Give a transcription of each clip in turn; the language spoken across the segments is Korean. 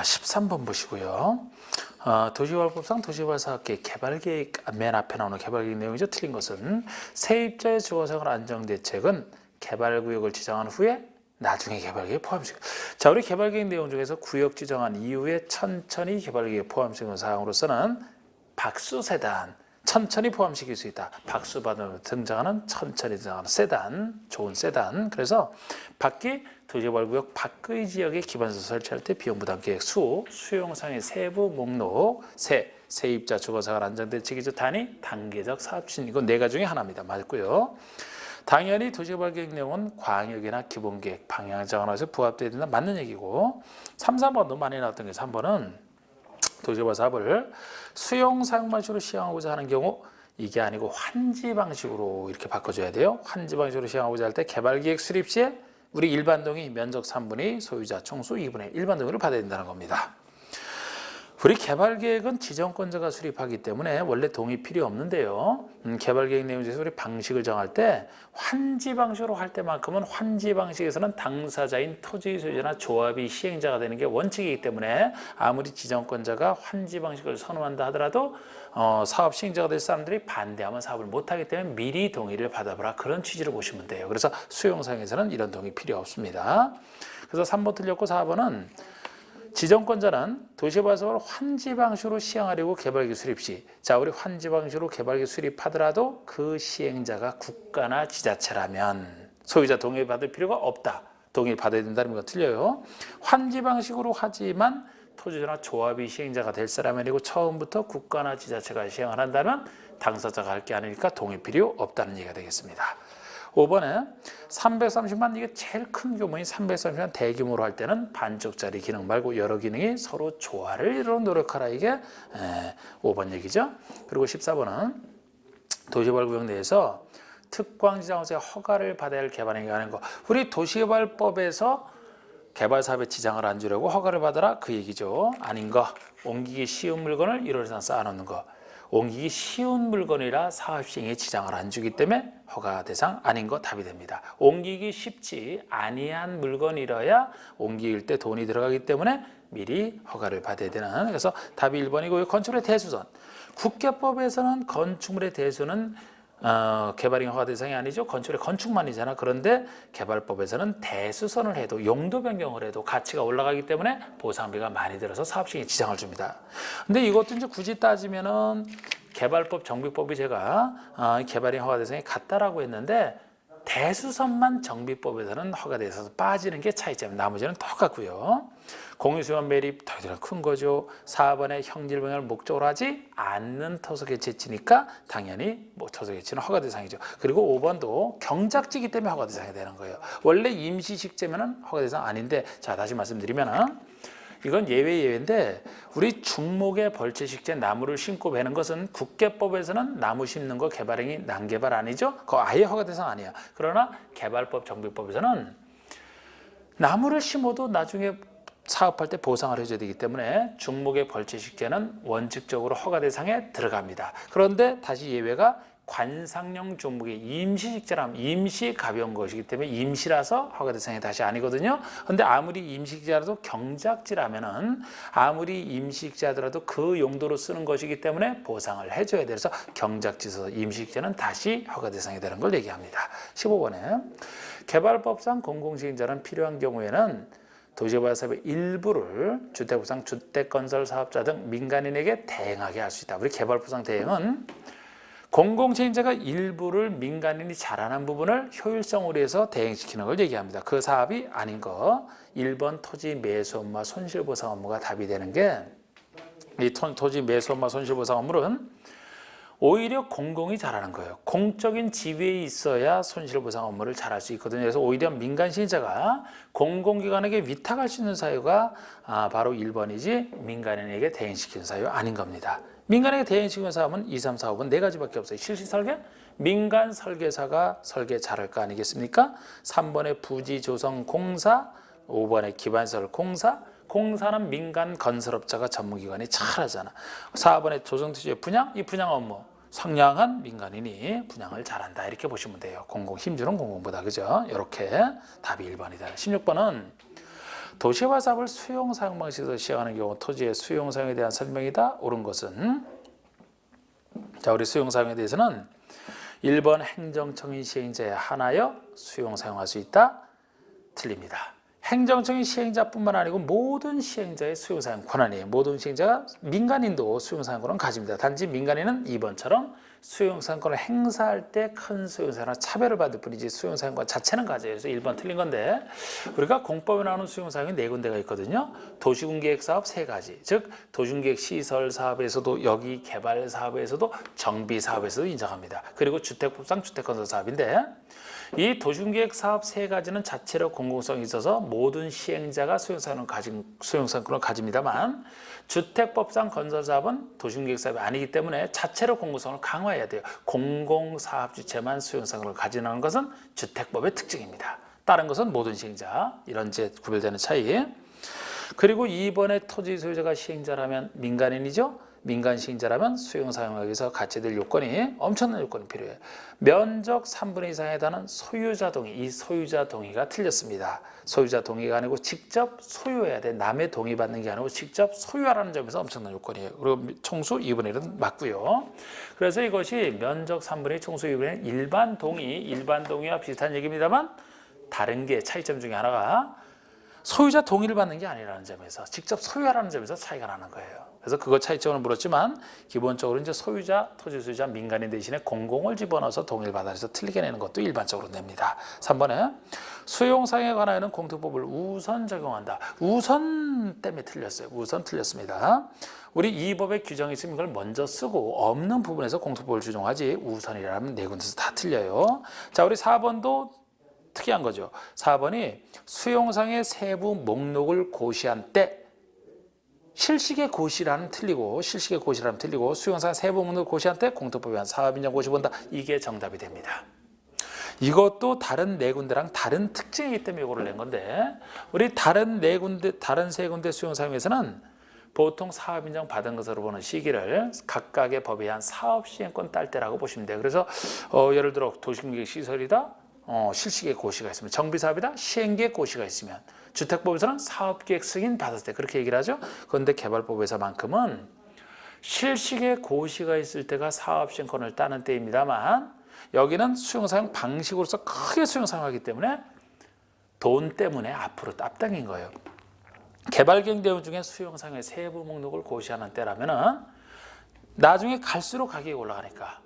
자, 13번 보시고요. 도시개발법상 도시개발사업계획 개발계획 맨 앞에 나오는 개발계획 내용이죠. 틀린 것은 세입자의 주거생활 안정대책은 개발구역을 지정한 후에 나중에 개발계획에 포함시켜. 자, 우리 개발계획 내용 중에서 구역 지정한 이후에 천천히 개발계획에 포함시키는 사항으로서는 박수세단, 천천히 포함시킬 수 있다. 박수받으며 등장하는 천천히 등장하는 세단, 좋은 세단. 그래서 밖에 도시개발구역 밖의 지역에 기반서 설치할 때 비용부담계획 수용상의 세부 목록, 세입자 주거생활 안정대책이죠. 단위, 단계적 사업진. 이건 4가지 중에 하나입니다. 맞고요. 당연히 도시개발계획 내용은 광역이나 기본계획, 방향정원에서 부합되어야 된다. 맞는 얘기고 3, 4번도 많이 나왔던 게 3번은 도시개발 사업을 수용 사용 방식으로 시행하고자 하는 경우 이게 아니고 환지 방식으로 이렇게 바꿔줘야 돼요. 환지 방식으로 시행하고자 할 때 개발계획 수립 시에 우리 일반 동의 면적 3분의 2, 소유자 총수 2분의 1 일반 동의를 받아야 된다는 겁니다. 우리 개발계획은 지정권자가 수립하기 때문에 원래 동의 필요 없는데요. 개발계획 내용 중에서 우리 방식을 정할 때 환지 방식으로 할 때만큼은 환지 방식에서는 당사자인 토지 소유자나 조합이 시행자가 되는 게 원칙이기 때문에 아무리 지정권자가 환지 방식을 선호한다 하더라도 사업 시행자가 될 사람들이 반대하면 사업을 못하기 때문에 미리 동의를 받아보라. 그런 취지로 보시면 돼요. 그래서 수용상에서는 이런 동의 필요 없습니다. 그래서 3번 틀렸고 4번은 지정권자는 도시개발 사업을 환지 방식으로 시행하려고 개발계획 수립 시, 자, 우리 환지 방식으로 개발계획 수립하더라도 그 시행자가 국가나 지자체라면 소유자 동의 받을 필요가 없다. 동의 받아야 된다는 건 틀려요. 환지 방식으로 하지만 토지나 조합이 시행자가 될 사람이 아니고 처음부터 국가나 지자체가 시행을 한다면 당사자가 할 게 아니니까 동의 필요 없다는 얘기가 되겠습니다. 5번에 330만, 이게 제일 큰 규모인 330만 대규모로 할 때는 반쪽짜리 기능 말고 여러 기능이 서로 조화를 이루려 노력하라. 이게 5번 얘기죠. 그리고 14번은 도시개발구역 내에서 특광지정에서 허가를 받아야 할 개발행위가 하는 거. 우리 도시개발법에서 개발사업에 지장을 안 주려고 허가를 받아라. 그 얘기죠. 아닌 거. 옮기기 쉬운 물건을 1월 이상 쌓아놓는 거. 옮기기 쉬운 물건이라 사업 시행에 지장을 안 주기 때문에 허가 대상 아닌 거 답이 됩니다. 옮기기 쉽지 아니한 물건이라야 옮길 때 돈이 들어가기 때문에 미리 허가를 받아야 되는. 그래서 답이 1번이고 건축물의 대수선. 국계법에서는 건축물의 대수는 개발행 허가 대상이 아니죠. 건축물의 건축만이잖아. 그런데 개발법에서는 대수선을 해도 용도 변경을 해도 가치가 올라가기 때문에 보상비가 많이 들어서 사업 시행에 지장을 줍니다. 근데 이것도 이제 굳이 따지면은 개발법, 정비법이 제가 개발행 허가 대상이 같다라고 했는데 대수선만 정비법에서는 허가돼서 빠지는 게 차이점입니다. 나머지는 똑같고요. 공유수면 매립 더 큰 거죠. 4번에 형질병을 목적으로 하지 않는 토서 개체지니까 당연히 토서 개체는 허가 대상이죠. 그리고 5번도 경작지기 때문에 허가 대상이 되는 거예요. 원래 임시식재면은 허가 대상 아닌데, 자, 다시 말씀드리면은 이건 예외인데 우리 중목의 벌채식재 나무를 심고 베는 것은 국계법에서는 나무 심는 거 개발행위 난개발 아니죠? 그거 아예 허가 대상 아니야. 그러나 개발법, 정비법에서는 나무를 심어도 나중에 사업할 때 보상을 해줘야 되기 때문에 중목의 벌채식재는 원칙적으로 허가 대상에 들어갑니다. 그런데 다시 예외가 관상용 종목의 임시식재라면 임시 가벼운 것이기 때문에 임시라서 허가 대상이 다시 아니거든요. 그런데 아무리 임시식재라도 경작지라면은 아무리 임시식재하더라도 그 용도로 쓰는 것이기 때문에 보상을 해줘야 돼서 경작지에서 임시식재는 다시 허가 대상이 되는 걸 얘기합니다. 15번에 개발법상 공공시행자는 필요한 경우에는 도시개발 사업의 일부를 주택부상, 주택건설 사업자 등 민간인에게 대행하게 할 수 있다. 우리 개발법상 대행은 공공시행자가 일부를 민간인이 잘하는 부분을 효율성으로 해서 대행시키는 걸 얘기합니다. 그 사업이 아닌 거 1번 토지 매수 업무와 손실보상 업무가 답이 되는 게, 이 토지 매수 업무와 손실보상 업무는 오히려 공공이 잘하는 거예요. 공적인 지위에 있어야 손실보상 업무를 잘할 수 있거든요. 그래서 오히려 민간 시행자가 공공기관에게 위탁할 수 있는 사유가 바로 1번이지 민간인에게 대행시키는 사유 아닌 겁니다. 민간에게 대행시키는 사업은 2, 3, 4, 5번 4가지밖에 없어요. 실시설계, 민간 설계사가 설계 잘할 거 아니겠습니까? 3번에 부지조성공사, 5번에 기반시설 공사, 공사는 민간 건설업자가 전문기관이 잘하잖아. 4번에 조성투지의 분양, 이 분양 업무 상냥한 민간인이 분양을 잘한다. 이렇게 보시면 돼요. 공공 힘주는 공공보다, 그죠? 이렇게 답이 1번이다. 16번은 도시개발 사업을 수용 사용 방식에서 시행하는 경우 토지의 수용 사용에 대한 설명이다. 옳은 것은 자, 우리 수용 사용에 대해서는 1번 행정청인 시행자에 한하여 수용 사용할 수 있다. 틀립니다. 행정청인 시행자뿐만 아니고 모든 시행자의 수용 사용 권한이에요. 모든 시행자가 민간인도 수용 사용권을 가집니다. 단지 민간인은 2번처럼 수용 사용권을 행사할 때 큰 수용 사용과 차별을 받을 뿐이지 수용 사용권 자체는 가져요. 그래서 1번 틀린 건데 우리가 공법에 나오는 수용 사용이 4군데가 있거든요. 도시군계획 사업 3가지, 즉 도시군계획 시설 사업에서도 여기 개발 사업에서도 정비 사업에서도 인정합니다. 그리고 주택법상 주택건설 사업인데 이 도시군계획 사업 3가지는 자체로 공공성이 있어서 모든 시행자가 수용사용권을 가집니다만 주택법상 건설사업은 도시군계획 사업이 아니기 때문에 자체로 공공성을 강화해야 돼요. 공공사업 주체만 수용사용권을 가지는 것은 주택법의 특징입니다. 다른 것은 모든 시행자, 이런 이제 구별되는 차이. 그리고 2번에 토지 소유자가 시행자라면 민간인이죠. 민간 시행자라면 수용 사용하기 위해서 갖춰야 요건이 엄청난 요건이 필요해요. 면적 3분의 2 이상에 달하는 소유자 동의, 이 소유자 동의가 틀렸습니다. 소유자 동의가 아니고 직접 소유해야 돼. 남의 동의 받는 게 아니고 직접 소유하라는 점에서 엄청난 요건이에요. 그리고 총수 2분의 1은 맞고요. 그래서 이것이 면적 3분의 2 총수 2분의 1 일반 동의와 비슷한 얘기입니다만 다른 게 차이점 중에 하나가 소유자 동의를 받는 게 아니라는 점에서 직접 소유하라는 점에서 차이가 나는 거예요. 그래서 그거 차이점을 물었지만 기본적으로 이제 소유자, 토지 소유자, 민간인 대신에 공공을 집어넣어서 동의를 받아서 틀리게 내는 것도 일반적으로 냅니다. 3번에 수용사용에 관하여는 공특법을 우선 적용한다. 우선 때문에 틀렸어요. 우선 틀렸습니다. 우리 이 법에 규정이 있으면 이걸 먼저 쓰고 없는 부분에서 공특법을 적용하지 우선이라면 네 군데서 다 틀려요. 자, 우리 4번도 특이한 거죠. 4번이 수용상의 세부 목록을 고시한 때 실식의 고시라는 틀리고 수용상 세부 목록을 고시한 때 공특법에 의한 사업인정 고시 본다. 이게 정답이 됩니다. 이것도 다른 네 군데랑 다른 특징이기 때문에 이거를 낸 건데 우리 다른 세 군데 수용상에서는 보통 사업인정 받은 것으로 보는 시기를 각각의 법에 의한 사업시행권 딸 때라고 보시면 돼요. 그래서 예를 들어 도시계획 시설이다. 실시계획 고시가 있으면 정비사업이다 시행계획 고시가 있으면 주택법에서는 사업계획 승인 받았을 때 그렇게 얘기를 하죠. 그런데 개발법에서만큼은 실시계획 고시가 있을 때가 사업시행권을 따는 때입니다만 여기는 수용사용 방식으로서 크게 수용사용하기 때문에 돈 때문에 앞으로 앞당긴 거예요. 개발계획 내용 중에 수용사용의 세부 목록을 고시하는 때라면은 나중에 갈수록 가격이 올라가니까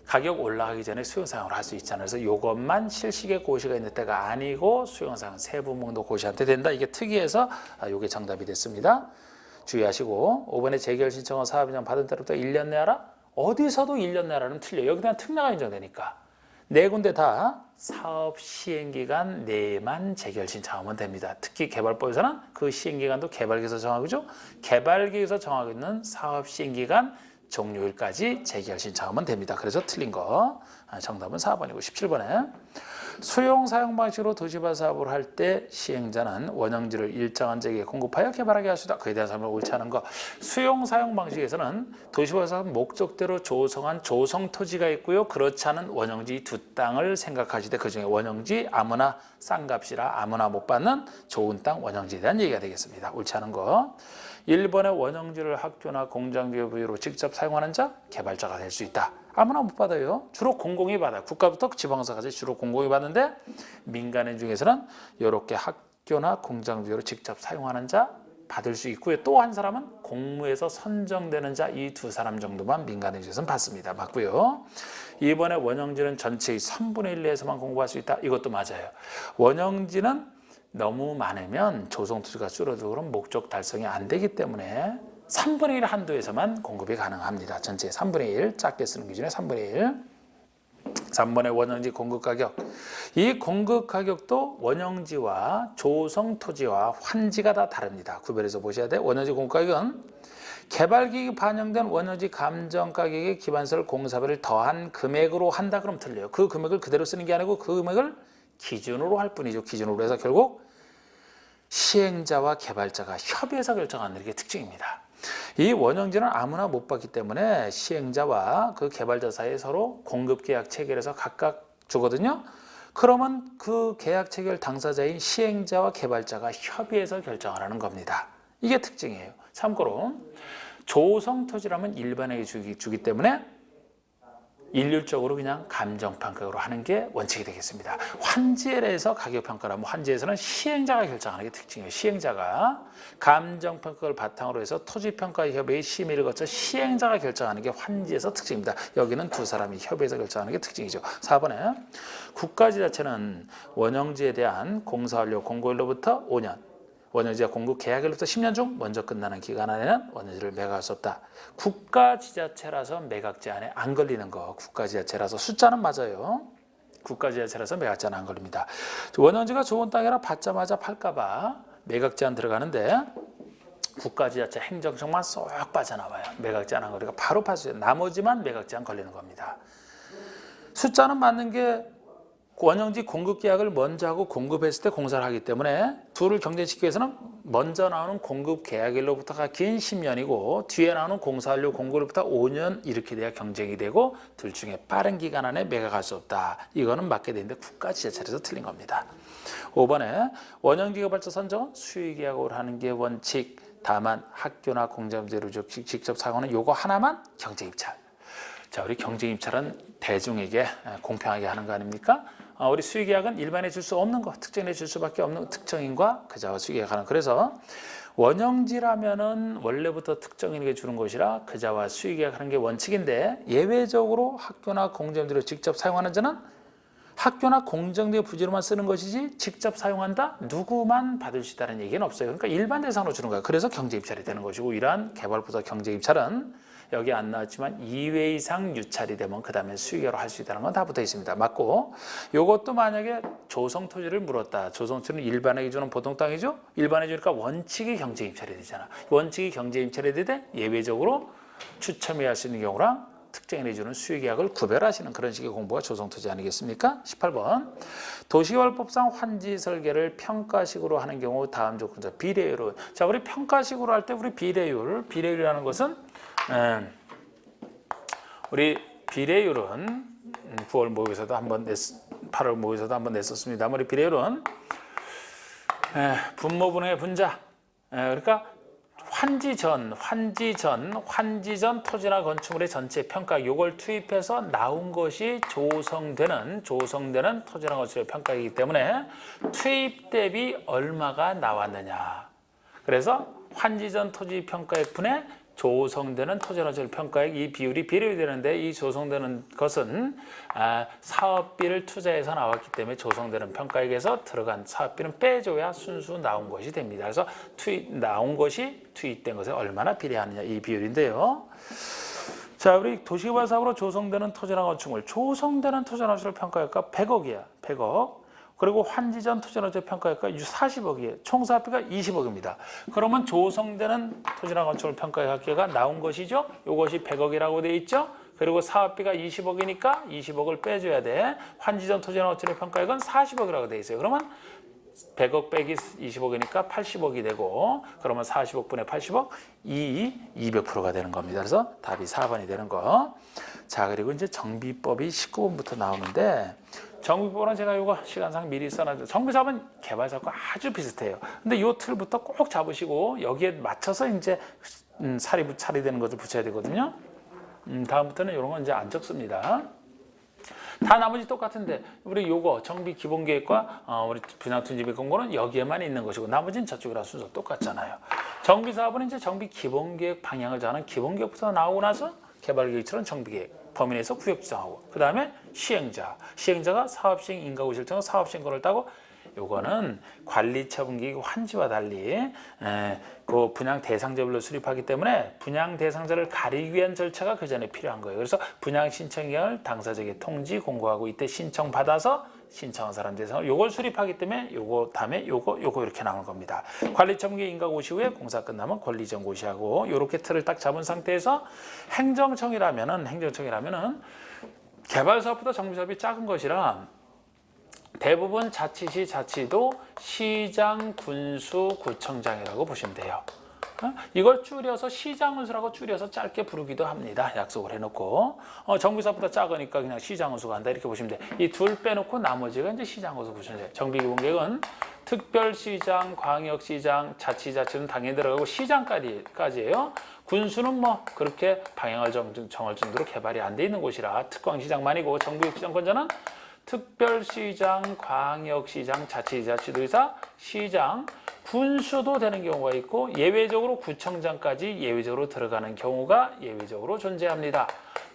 가격 올라가기 전에 수용사용을 할 수 있잖아요. 그래서 이것만 실시계 고시가 있는 때가 아니고 수용사용 세부 목록 고시할 때 된다. 이게 특이해서 이게 정답이 됐습니다. 주의하시고 5번에 재결 신청은 사업인정 받은 때부터 1년 내하라? 어디서도 1년 내하라는 틀려요. 여기 그냥 특례가 인정되니까. 네 군데 다 사업 시행기간 내만 재결 신청하면 됩니다. 특히 개발법에서는 그 시행기간도 개발계획에서 정하고죠. 개발계획에서 정하고 있는 사업 시행기간 종료일까지 재결 신청하면 됩니다. 그래서 틀린 거 정답은 4번이고 17번에 수용 사용 방식으로 도시개발 사업을 할 때 시행자는 원형지를 일정한 지역에 공급하여 개발하게 할 수 있다. 그에 대한 설명을 옳지 않은 거. 수용 사용 방식에서는 도시개발 사업 목적대로 조성한 조성 토지가 있고요. 그렇지 않은 원형지 두 땅을 생각하시되 그중에 원형지 아무나 싼 값이라 아무나 못 받는 좋은 땅 원형지에 대한 얘기가 되겠습니다. 옳지 않은 거. 1번의 원형지를 학교나 공장지의 부유로 직접 사용하는 자 개발자가 될 수 있다. 아무나 못 받아요. 주로 공공이 받아요. 국가부터 지방서까지 주로 공공이 받는데 민간인 중에서는 이렇게 학교나 공장지로 직접 사용하는 자 받을 수 있고요. 또 한 사람은 공무에서 선정되는 자 이 두 사람 정도만 민간인 중에서는 받습니다. 맞고요. 이번에 원형지는 전체의 3분의 1 내에서만 공급할 수 있다. 이것도 맞아요. 원형지는 너무 많으면 조성투지가 줄어들고 그럼 목적 달성이 안 되기 때문에 3분의 1 한도에서만 공급이 가능합니다. 전체 3분의 1 작게 쓰는 기준에 3분의 1. 3번의 원형지 공급가격. 이 공급가격도 원형지와 조성토지와 환지가 다 다릅니다. 구별해서 보셔야 돼. 원형지 공급가격은 개발기획이 반영된 원형지 감정가격의 기반설 공사비를 더한 금액으로 한다 그러면 틀려요. 그 금액을 그대로 쓰는 게 아니고 그 금액을 기준으로 할 뿐이죠. 기준으로 해서 결국 시행자와 개발자가 협의해서 결정하는 게 특징입니다. 이 원형지는 아무나 못 받기 때문에 시행자와 그 개발자 사이에 서로 공급계약 체결해서 각각 주거든요. 그러면 그 계약 체결 당사자인 시행자와 개발자가 협의해서 결정을 하는 겁니다. 이게 특징이에요. 참고로 조성토지라면 일반에게 주기 때문에 일률적으로 그냥 감정평가로 하는 게 원칙이 되겠습니다. 환지에 대해서 가격평가라면 환지에서는 시행자가 결정하는 게 특징이에요. 시행자가 감정평가를 바탕으로 해서 토지평가협의회 심의를 거쳐 시행자가 결정하는 게 환지에서 특징입니다. 여기는 두 사람이 협의해서 결정하는 게 특징이죠. 4번에 국가지자체는 원형지에 대한 공사완료 공고일로부터 5년, 원형지가 공급 계약일로부터 10년 중 먼저 끝나는 기간 안에는 원형지를 매각할 수 없다. 국가지자체라서 매각제 안에 안 걸리는 거. 국가지자체라서 숫자는 맞아요. 국가지자체라서 매각제는 안 걸립니다. 원형지가 좋은 땅이라 받자마자 팔까봐 매각제한 들어가는데 국가지자체 행정청만 쏙 빠져나와요. 매각제한 안 걸리니까 바로 팔 수 있어요. 나머지만 매각제한 걸리는 겁니다. 숫자는 맞는 게 원형지 공급 계약을 먼저 하고 공급했을 때 공사를 하기 때문에 둘을 경쟁시키기 위해서는 먼저 나오는 공급 계약일로부터가 긴 10년이고 뒤에 나오는 공사완료 공고일로부터 5년 이렇게 돼야 경쟁이 되고 둘 중에 빠른 기간 안에 매각할 수 없다. 이거는 맞게 되는데 국가지자체에서 틀린 겁니다. 5번에 원형지 개발자 선정은 수의계약으로 하는 게 원칙. 다만 학교나 공장제로 직접 사용하는 요거 하나만 경쟁입찰. 자, 우리 경쟁입찰은 대중에게 공평하게 하는 거 아닙니까? 우리 수의계약은 일반에 줄 수 없는 거, 특정인에 줄 수밖에 없는 특정인과 그자와 수의계약하는. 그래서 원형지라면은 원래부터 특정인에게 주는 것이라 그자와 수의계약하는 게 원칙인데 예외적으로 학교나 공정들을 직접 사용하는 자는 학교나 공정대 부지로만 쓰는 것이지 직접 사용한다? 누구만 받을 수 있다는 얘기는 없어요. 그러니까 일반 대상으로 주는 거예요. 그래서 경제입찰이 되는 것이고 이러한 개발부서 경제입찰은 여기 안 나왔지만 2회 이상 유찰이 되면 그 다음에 수의계로 할 수 있다는 건 다 붙어 있습니다. 맞고 이것도 만약에 조성토지를 물었다. 조성토지는 일반에게 주는 보통 땅이죠. 일반에 주니까 원칙이 경제입찰이 되잖아. 원칙이 경제입찰이 되되 예외적으로 추첨해야 할 수 있는 경우랑 특정인에 주는 수의계약을 구별하시는 그런 식의 공부가 조성토지 아니겠습니까? 18번 도시개발법상 환지 설계를 평가식으로 하는 경우 다음 조건자 비례율은 자 우리 평가식으로 할 때 우리 비례율이라는 것은 우리 비례율은 9월 모의고사도 한번 8월 모의고사도 한번 냈었습니다. 우리 비례율은 분모분의 분자 그러니까 환지 전 토지나 건축물의 전체 평가 요걸 투입해서 나온 것이 조성되는 토지나 건축물의 평가이기 때문에 투입 대비 얼마가 나왔느냐. 그래서 환지 전 토지 평가액 분의 조성되는 토지나 건축물 평가액 이 비율이 비례율이 되는데 이 조성되는 것은 사업비를 투자해서 나왔기 때문에 조성되는 평가액에서 들어간 사업비는 빼줘야 순수 나온 것이 됩니다. 그래서 나온 것이 투입된 것에 얼마나 비례하느냐 이 비율인데요. 자, 우리 도시개발 사업으로 조성되는 토지나 건축물, 조성되는 토지나 건축물 평가액가 100억이야. 100억. 그리고 환지전 토지나 건축물 평가액가 40억이에요. 총 사업비가 20억입니다. 그러면 조성되는 토지나 건축물 평가액 합계가 나온 것이죠. 이것이 100억이라고 돼 있죠. 그리고 사업비가 20억이니까 20억을 빼줘야 돼. 환지전 토지나 건축물 평가액은 40억이라고 돼 있어요. 그러면 100억 빼기 20억이니까 80억이 되고 그러면 40억분의 80억 200%가 되는 겁니다. 그래서 답이 4번이 되는 거. 자, 그리고 이제 정비법이 19번부터 나오는데 정비법은 제가 이거 시간상 미리 써놨는데 정비사업은 개발사업과 아주 비슷해요. 근데 이 틀부터 꼭 잡으시고 여기에 맞춰서 이제 살이 되는 것을 붙여야 되거든요. 다음부터는 이런 건 이제 안 적습니다. 다 나머지 똑같은데 우리 요거 정비 기본계획과 우리 분양투기비 공고는 여기에만 있는 것이고 나머지는 저쪽이랑 순서 똑같잖아요. 정비사업은 이제 정비 기본계획 방향을 정하는 기본계획부터 나오고 나서 개발계획처럼 정비계획 범위 내에서 구역 지정하고 그 다음에 시행자가 사업시행 인가구 실증 사업시행권을 따고 요거는 관리처분기획 환지와 달리 그 분양 대상자별로 수립하기 때문에 분양 대상자를 가리기 위한 절차가 그 전에 필요한 거예요. 그래서 분양 신청 기간을 당사자에게 통지 공고하고 이때 신청 받아서 신청한 사람 대상을 요걸 수립하기 때문에 요거 다음에 요거 이렇게 나오는 겁니다. 관리처분기획 인가 고시 후에 공사 끝나면 권리정 고시하고 요렇게 틀을 딱 잡은 상태에서 행정청이라면은 개발사업보다 정비사업이 작은 것이라 대부분 자치시, 자치도 시장, 군수, 구청장이라고 보시면 돼요. 이걸 줄여서 시장운수라고 줄여서 짧게 부르기도 합니다. 약속을 해놓고 정비사업보다 작으니까 그냥 시장운수가 한다 이렇게 보시면 돼. 이 둘 빼놓고 나머지가 이제 시장운수 보시면 돼요. 정비기본계획은 특별시장, 광역시장, 자치자치는 당연히 들어가고 시장까지예요. 군수는 뭐 그렇게 방향을 정할 정도로 개발이 안 돼 있는 곳이라 특광시장만이고 정비시장권자는 특별시장, 광역시장, 자치자치도의사, 시장, 군수도 되는 경우가 있고 예외적으로 구청장까지 예외적으로 들어가는 경우가 예외적으로 존재합니다.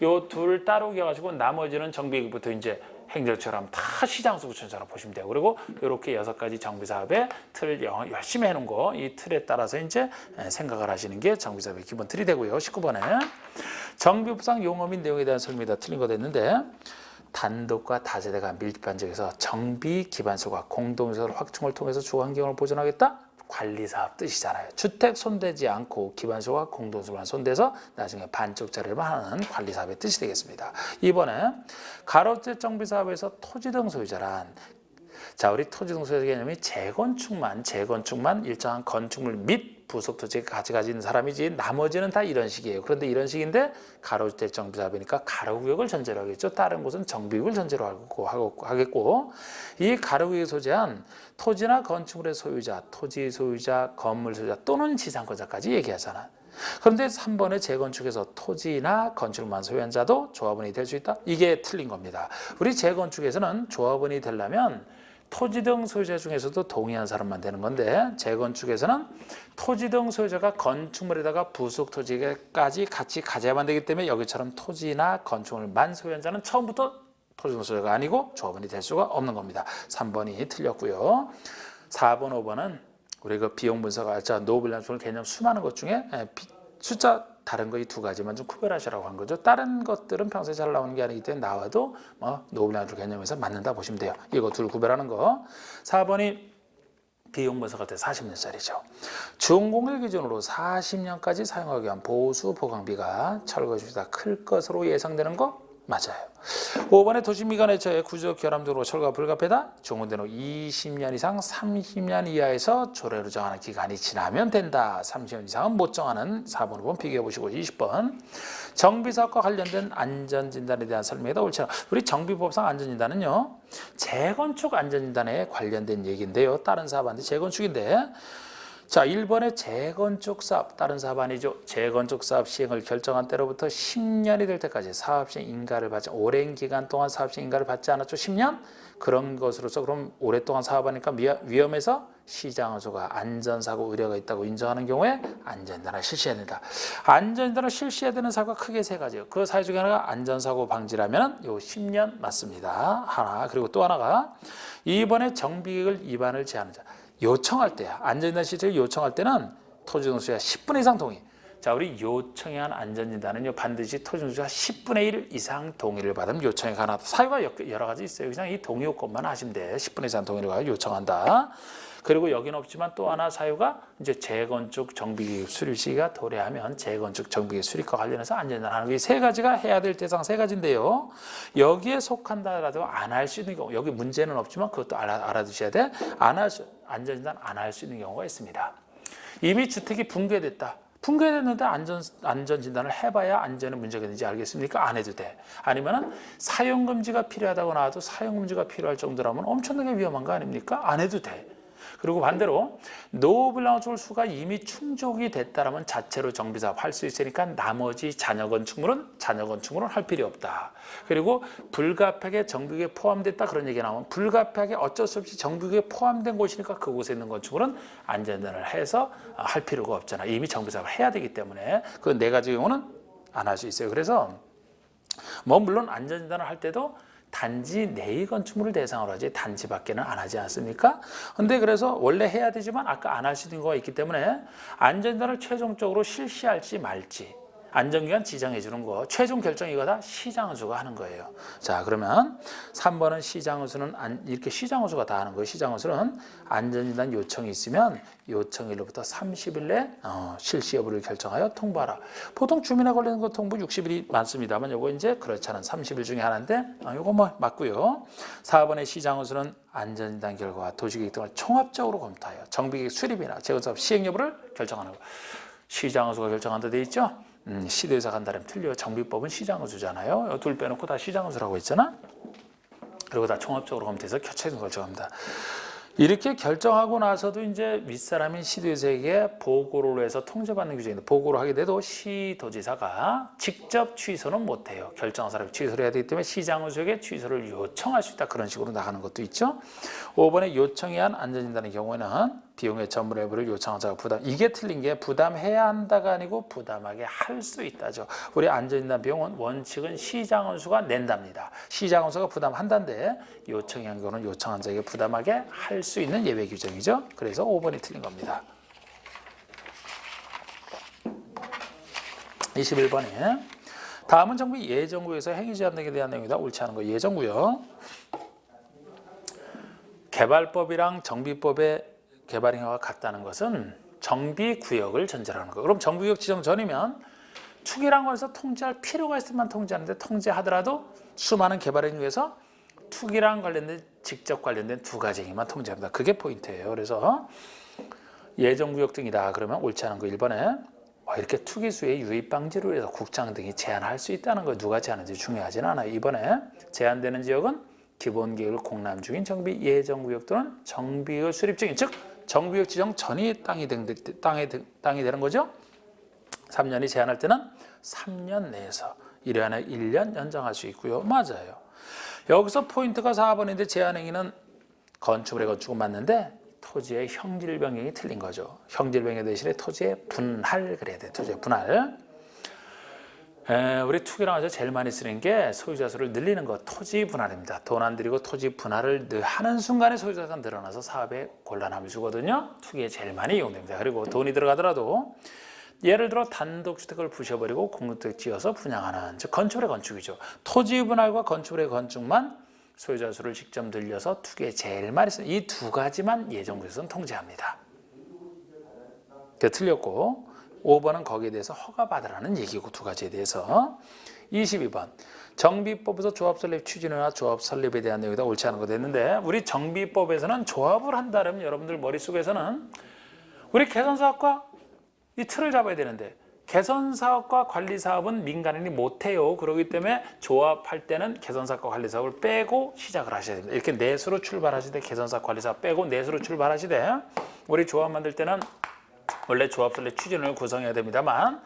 요 둘 따로 해가지고 나머지는 정비부터 이제 행정처럼 다 시장수 구청장으로 보시면 돼요. 그리고 이렇게 6가지 정비사업의 틀 열심히 해놓은 거 이 틀에 따라서 이제 생각을 하시는 게 정비사업의 기본 틀이 되고요. 19번에 정비법상 용어 및 내용에 대한 설명이 다 틀린 거 됐는데 단독과 다세대가 밀집한 지역에서 정비 기반소가 공동시설 확충을 통해서 주거 환경을 보존하겠다? 관리사업 뜻이잖아요. 주택 손대지 않고 기반소가 공동시설만 손대서 나중에 반쪽짜리만 하는 관리사업의 뜻이 되겠습니다. 이번에 가로재 정비사업에서 토지 등 소유자란 자, 우리 토지 등 소유자 개념이 재건축만 일정한 건축물 및 부속 토지를 가진 사람이지 나머지는 다 이런 식이에요. 그런데 이런 식인데 가로주택 정비사업이니까 가로구역을 전제로 하겠죠. 다른 곳은 정비구역을 전제로 하겠고 이 가로구역에 소재한 토지나 건축물의 소유자, 토지 소유자, 건물 소유자 또는 지상권자까지 얘기하잖아. 그런데 3번의 재건축에서 토지나 건축물만 소유한 자도 조합원이 될 수 있다? 이게 틀린 겁니다. 우리 재건축에서는 조합원이 되려면 토지 등 소유자 중에서도 동의한 사람만 되는 건데 재건축에서는 토지 등 소유자가 건축물에다가 부속 토지까지 같이 가져야만 되기 때문에 여기처럼 토지나 건축물만 소유한 자는 처음부터 토지 등 소유자가 아니고 조합원이 될 수가 없는 겁니다. 3번이 틀렸고요. 4번, 5번은 우리 그 비용 분석가 노블란스 개념 수많은 것 중에 숫자 다른 거 이 2가지만 좀 구별하시라고 한 거죠. 다른 것들은 평소에 잘 나오는 게 아니기 때문에 나와도 노블란스 개념에서 맞는다 보시면 돼요. 이거 둘 구별하는 거. 4번이 비용 분석할 때 40년짜리죠. 준공일 기준으로 40년까지 사용하기 위한 보수 보강비가 철거주보다 클 것으로 예상되는 거 맞아요. 5번에 도시미관해처의 구조 결함 등으로 철거가 불가피하다. 종원된 후 20년 이상 30년 이하에서 조례로 정하는 기간이 지나면 된다. 30년 이상은 못 정하는 4번, 5번 비교해 보시고 20번 정비사업과 관련된 안전진단에 대한 설명이다. 옳지 않아. 우리 정비법상 안전진단은요. 재건축 안전진단에 관련된 얘기인데요. 다른 사업인데 재건축인데 자, 1번의 재건축 사업, 다른 사업 아니죠. 재건축 사업 시행을 결정한 때로부터 10년이 될 때까지 사업시행 인가를 받지, 오랜 기간 동안 사업시행 인가를 받지 않았죠. 10년? 그런 것으로서 그럼 오랫동안 사업하니까 위험해서 시장원수가 안전사고 의뢰가 있다고 인정하는 경우에 안전진단을 실시해야 된다. 안전진단을 실시해야 되는 사고가 크게 3가지예요. 그 사유 중에 하나가 안전사고 방지라면 요 10년 맞습니다. 하나. 그리고 또 하나가 2번의 정비계획을 위반을 제한하는 자. 요청할 때, 안전진단 실시를 요청할 때는 토지등수가 10분의 이상 동의. 자, 우리 요청에 한 안전진단은요, 반드시 토지등수가 10분의 1 이상 동의를 받으면 요청이 가능하다. 사유가 여러 가지 있어요. 그냥 이 동의 요건만 하시면 돼. 10분의 이상 동의를 요청한다. 그리고 여기는 없지만 또 하나 사유가 이제 재건축 정비계획 수립 시기가 도래하면 재건축 정비계획 수립과 관련해서 안전진단 하는 게 3가지가 해야 될 대상 3가지인데요. 여기에 속한다라도 안 할 수 있는 경우, 여기 문제는 없지만 그것도 알아두셔야 돼. 안전진단 안 할 수 있는 경우가 있습니다. 이미 주택이 붕괴됐다. 붕괴됐는데 안전진단을 해봐야 안전에 문제가 있는지 알겠습니까? 안 해도 돼. 아니면은 사용금지가 필요하다고 나와도 사용금지가 필요할 정도라면 엄청나게 위험한 거 아닙니까? 안 해도 돼. 그리고 반대로 노블라운스 수가 이미 충족이 됐다라면 자체로 정비사업 할 수 있으니까 나머지 잔여 건축물은 할 필요 없다. 그리고 불가피하게 정비계획에 포함됐다 그런 얘기가 나오면 불가피하게 어쩔 수 없이 정비계획에 포함된 곳이니까 그곳에 있는 건축물은 안전진단을 해서 할 필요가 없잖아. 이미 정비사업을 해야 되기 때문에 그 4가지 경우는 안 할 수 있어요. 그래서 물론 안전진단을 할 때도 단지 내의 건축물을 대상으로 하지 단지 밖에는 안 하지 않습니까? 근데 그래서 원래 해야 되지만 아까 안 할 수 있는 거가 있기 때문에 안전진단을 최종적으로 실시할지 말지 안전기관 지정해 주는 거 최종 결정 이거다 시장원수가 하는 거예요. 자, 그러면 3번은 시장원수는 이렇게 시장원수가 다 하는 거예요. 시장원수는 안전진단 요청이 있으면 요청일로부터 30일 내 실시 여부를 결정하여 통보하라. 보통 주민에 걸리는 거 통보 60일이 많습니다만 요거 이제 그렇지 않은 30일 중에 하나인데 요거 맞고요. 4번의 시장원수는 안전진단 결과와 도시계획 등을 종합적으로 검토하여 정비계획 수립이나 재건사업 시행 여부를 결정하는 거. 시장수가 결정한다 돼 있죠? 시도에서 간다면 틀려. 정비법은 시장수잖아요. 둘 빼놓고 다 시장수라고 했잖아. 그리고 다 종합적으로 검토해서 교체해서 결정합니다. 이렇게 결정하고 나서도 이제 윗사람인 시도지사에게 보고를 해서 통제받는 규정인데, 보고를 하게 돼도 시도지사가 직접 취소는 못해요. 결정한 사람이 취소를 해야 되기 때문에 시장수에게 취소를 요청할 수 있다. 그런 식으로 나가는 것도 있죠. 5번에 요청에 한 안전진단의 경우에는 비용의 전부 내부를 요청한 자가 부담. 이게 틀린 게 부담해야 한다가 아니고 부담하게 할 수 있다죠. 우리 안전진단 비용은 원칙은 시장원수가 낸답니다. 시장원수가 부담한다는데 요청이 한 경우는 요청한 자에게 부담하게 할 수 있는 예외 규정이죠. 그래서 5번이 틀린 겁니다. 21번에 다음은 정부 예정구역에서 행위 제한 등에 대한 내용이다. 옳지 않은 거. 예정구역. 개발법이랑 정비법의 개발 행위가 같다는 것은 정비구역을 전제로 하는 거예요. 그럼 정비구역 지정 전이면 투기란 거에서 통제할 필요가 있으면 통제하는데, 통제하더라도 수많은 개발 행위에서 투기랑 관련된 직접 관련된 두 가지 행위만 통제합니다. 그게 포인트예요. 그래서 예정구역 등이다 그러면 옳지 않은 거 1번에 이렇게 투기수의 유입 방지로 해서 국장 등이 제한할 수 있다는 거. 누가 제한하는지 중요하진 않아요. 2번에 제한되는 지역은 기본계획을 공람 중인 정비 예정구역 또는 정비의 수립 중인, 즉 정비구역 지정 전이 땅이 되는 거죠. 3년이 제한할 때는 3년 내에서 1회 안에 1년 연장할 수 있고요. 맞아요. 여기서 포인트가 4번인데 제한행위는 건축물의 건축은 맞는데 토지의 형질 변경이 틀린 거죠. 형질 변경 대신에 토지의 분할 그래야 돼. 토지의 분할. 우리 투기랑 해서 제일 많이 쓰는 게 소유자 수를 늘리는 것, 토지 분할입니다. 돈 안 들이고 토지 분할을 하는 순간에 소유자가 늘어나서 사업에 곤란함을 주거든요. 투기에 제일 많이 이용됩니다. 그리고 돈이 들어가더라도 예를 들어 단독주택을 부셔버리고 공동주택 지어서 분양하는, 즉 건축의 건축이죠. 토지 분할과 건축의 건축만 소유자 수를 직접 늘려서 투기에 제일 많이 쓰는 이 두 가지만 예정구역에서는 통제합니다. 그게 틀렸고 5번은 거기에 대해서 허가받으라는 얘기고, 두 가지에 대해서. 22번 정비법에서 조합 설립 추진이나 조합 설립에 대한 내용이다. 옳지 않은 거 됐는데, 우리 정비법에서는 조합을 한다면 여러분들 머릿속에서는 우리 개선사업과 이 틀을 잡아야 되는데, 개선사업과 관리사업은 민간인이 못해요. 그렇기 때문에 조합할 때는 개선사업과 관리사업을 빼고 시작을 하셔야 됩니다. 이렇게 내수로 출발하시되 개선사업 관리사업 빼고 내수로 출발하시되, 우리 조합 만들 때는 원래 조합 설립 추진을 구성해야 됩니다만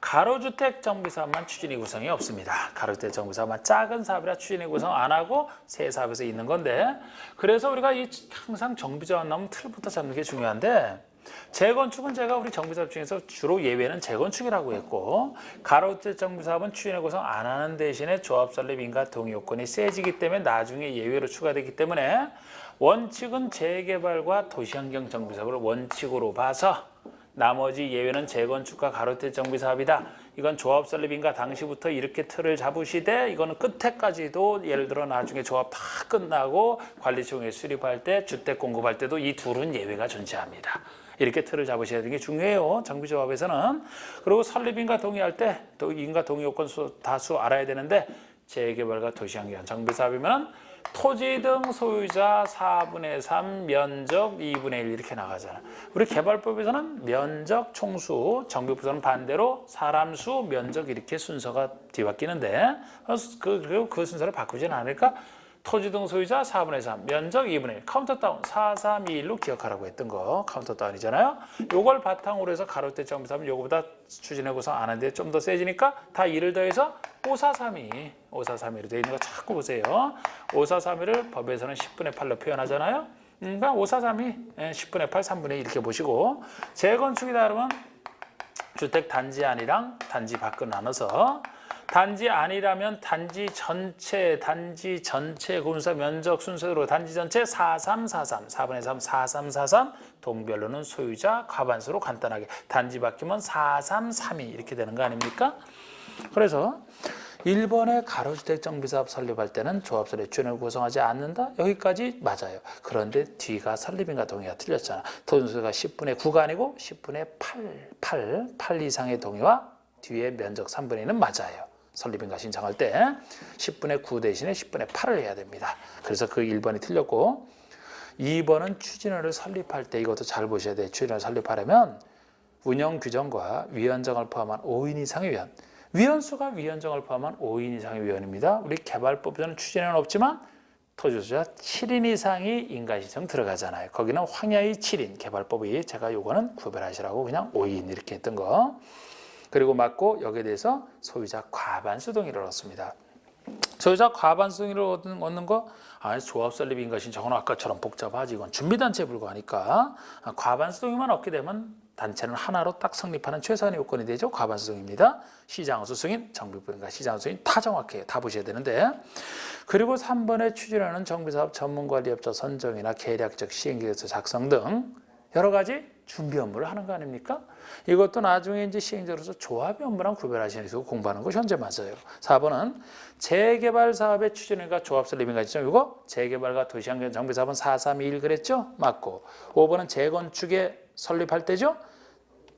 가로주택 정비사업만 추진이 구성이 없습니다. 가로주택 정비사업만 작은 사업이라 추진이 구성 안 하고 새 사업에서 있는 건데, 그래서 우리가 항상 정비조합 나오면 틀부터 잡는 게 중요한데, 재건축은 제가 우리 정비사업 중에서 주로 예외는 재건축이라고 했고, 가로주택 정비사업은 추진에 구성 안 하는 대신에 조합 설립 인가 동의 요건이 세지기 때문에 나중에 예외로 추가되기 때문에 원칙은 재개발과 도시환경 정비사업을 원칙으로 봐서 나머지 예외는 재건축과 가로주택 정비사업이다. 이건 조합 설립인가 당시부터 이렇게 틀을 잡으시되, 이거는 끝에까지도 예를 들어 나중에 조합 다 끝나고 관리총회 수립할 때 주택 공급할 때도 이 둘은 예외가 존재합니다. 이렇게 틀을 잡으셔야 되는 게 중요해요. 정비조합에서는. 그리고 설립인가 동의할 때 또 인가 동의 요건 다수 알아야 되는데, 재개발과 도시환경 정비사업이면 토지 등 소유자 4분의 3, 면적 2분의 1 이렇게 나가잖아. 우리 개발법에서는 면적, 총수, 정비법에서는 반대로 사람 수, 면적 이렇게 순서가 뒤바뀌는데, 그리고 그 순서를 바꾸지는 않으니까 토지 등 소유자 4분의 3, 면적 2분의 1, 카운터 다운 4, 3, 2, 1로 기억하라고 했던 거 카운터 다운이잖아요. 요걸 바탕으로 해서 가로주택 정비사업은 요거보다 추진해 구성 안 하는데 좀 더 세지니까 다 2를 더해서 5, 4, 3, 2, 5, 4, 3, 2로 되어 있는 거 자꾸 보세요. 5, 4, 3, 2를 법에서는 10분의 8로 표현하잖아요. 그러니까 5, 4, 3, 2, 10분의 8, 3분의 2 이렇게 보시고, 재건축이다 그러면 주택 단지 안이랑 단지 밖을 나눠서, 단지 아니라면 단지 전체 군사 면적 순서대로 단지 전체 4343, 4분의 3, 4343, 동별로는 소유자 과반수로 간단하게, 단지 바뀌면 4332 이렇게 되는 거 아닙니까? 그래서 1번에 가로주택 정비사업 설립할 때는 조합 설립 추진을 구성하지 않는다. 여기까지 맞아요. 그런데 뒤가 설립인가 동의가 틀렸잖아. 토지수가 10분의 9가 아니고 10분의 8 이상의 동의와 뒤에 면적 3분의 1은 맞아요. 설립인가 신청할 때 10분의 9 대신에 10분의 8을 해야 됩니다. 그래서 그 1번이 틀렸고, 2번은 추진호를 설립할 때 이것도 잘 보셔야 돼요. 추진호를 설립하려면 운영 규정과 위원장을 포함한 5인 이상의 위원. 위원수가 위원장을 포함한 5인 이상의 위원입니다. 우리 개발법에서는 추진에는 없지만 토지소유자 7인 이상이 인가신청 들어가잖아요. 거기는 황야의 7인 개발법이 제가 요거는 구별하시라고 그냥 5인 이렇게 했던 거. 그리고 맞고 여기에 대해서 소유자 과반수 동의를 얻습니다. 소유자 과반수 동의를 얻는 거 조합 설립 인가신청은 아까처럼 복잡하지. 이건 준비단체에 불과하니까 과반수 동의만 얻게 되면 단체는 하나로 딱 성립하는 최소한의 요건이 되죠. 과반수 동의입니다. 시장수 승인, 정비부인가 시장수 승인 다 정확해요. 다 보셔야 되는데. 그리고 3번에 추진하는 정비사업 전문관리업자 선정이나 계략적 시행계획서 작성 등 여러 가지 준비 업무를 하는 거 아닙니까? 이것도 나중에 이제 시행자로서 조합의 업무랑 구별하시는 식으로 공부하는 거 현재 맞아요. 4번은 재개발 사업의 추진과 조합 설립인가 지죠. 이거 재개발과 도시환경 정비사업은 4.3.21 그랬죠? 맞고. 5번은 재건축에 설립할 때죠.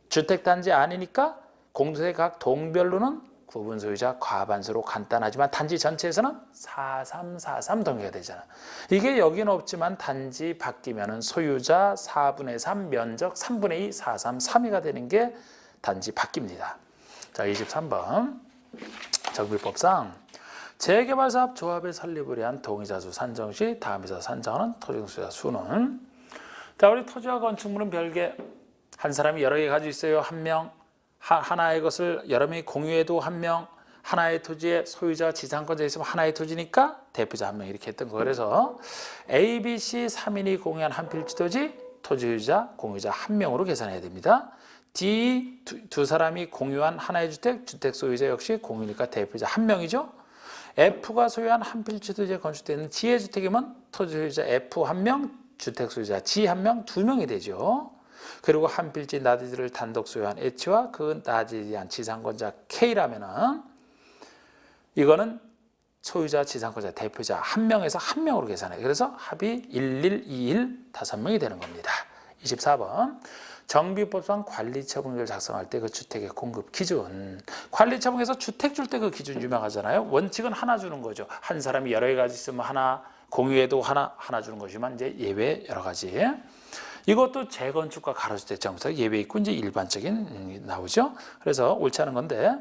주택단지 아니니까 공동세 각 동별로는 구분 소유자 과반수로 간단하지만 단지 전체에서는 4.3.4.3 동의가 되잖아. 이게 여기는 없지만 단지 바뀌면은 소유자 4분의 3, 면적 3분의 2, 4.3.3이가 되는 게 단지 바뀝니다. 자, 23번 정비법상 재개발사업 조합의 설립을 위한 동의자 수 산정 시 다음에서 산정하는 토지소유자 수는 자, 우리 토지와 건축물은 별개 한 사람이 여러 개 가지고 있어요. 한 명. 하나의 것을 여러 명이 공유해도 한 명, 하나의 토지에 소유자, 지상권자 있으면 하나의 토지니까 대표자 한 명 이렇게 했던 거. 그래서 A, B, C 3인이 공유한 한 필지 토지, 토지 소유자, 공유자 한 명으로 계산해야 됩니다. D 두 사람이 공유한 하나의 주택, 주택 소유자 역시 공유니까 대표자 한 명이죠. F가 소유한 한 필지 토지에 건축되어 있는 G의 주택이면 토지 소유자 F 한 명, 주택 소유자 G 한 명, 두 명이 되죠. 그리고 한 필지 나디지를 단독 소유한 H와 그 나디지에 대한 지상권자 K라면은 이거는 소유자, 지상권자, 대표자 한 명에서 한 명으로 계산해요. 그래서 합이 11, 21, 5명이 되는 겁니다. 24번 정비법상 관리처분을 작성할 때 그 주택의 공급 기준. 관리처분에서 주택 줄 때 그 기준 유명하잖아요. 원칙은 하나 주는 거죠. 한 사람이 여러 개 가지고 있으면 하나, 공유해도 하나 주는 것이지만 이제 예외 여러 가지. 이것도 재건축과 가로주택 정비사업 예외 있고 이제 일반적인 나오죠. 그래서 옳지 않은 건데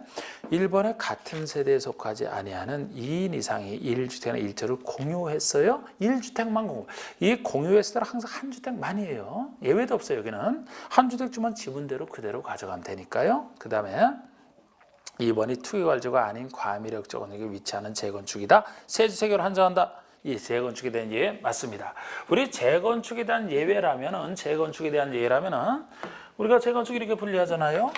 1번에 같은 세대에 속하지 아니하는 2인 이상이 1주택이나 1조를 공유했어요. 1주택만 공유. 이 공유했을 때는 항상 한 주택만이에요. 예외도 없어요. 여기는 한 주택 주면 지분대로 그대로 가져가면 되니까요. 그 다음에 2번이 투기관리가 아닌 과밀역적 원역에 위치하는 재건축이다. 세주택으로 한정한다. 이 재건축에 대한 예외 맞습니다. 우리 재건축에 대한 예외라면은 우리가 재건축 이렇게 분리하잖아요.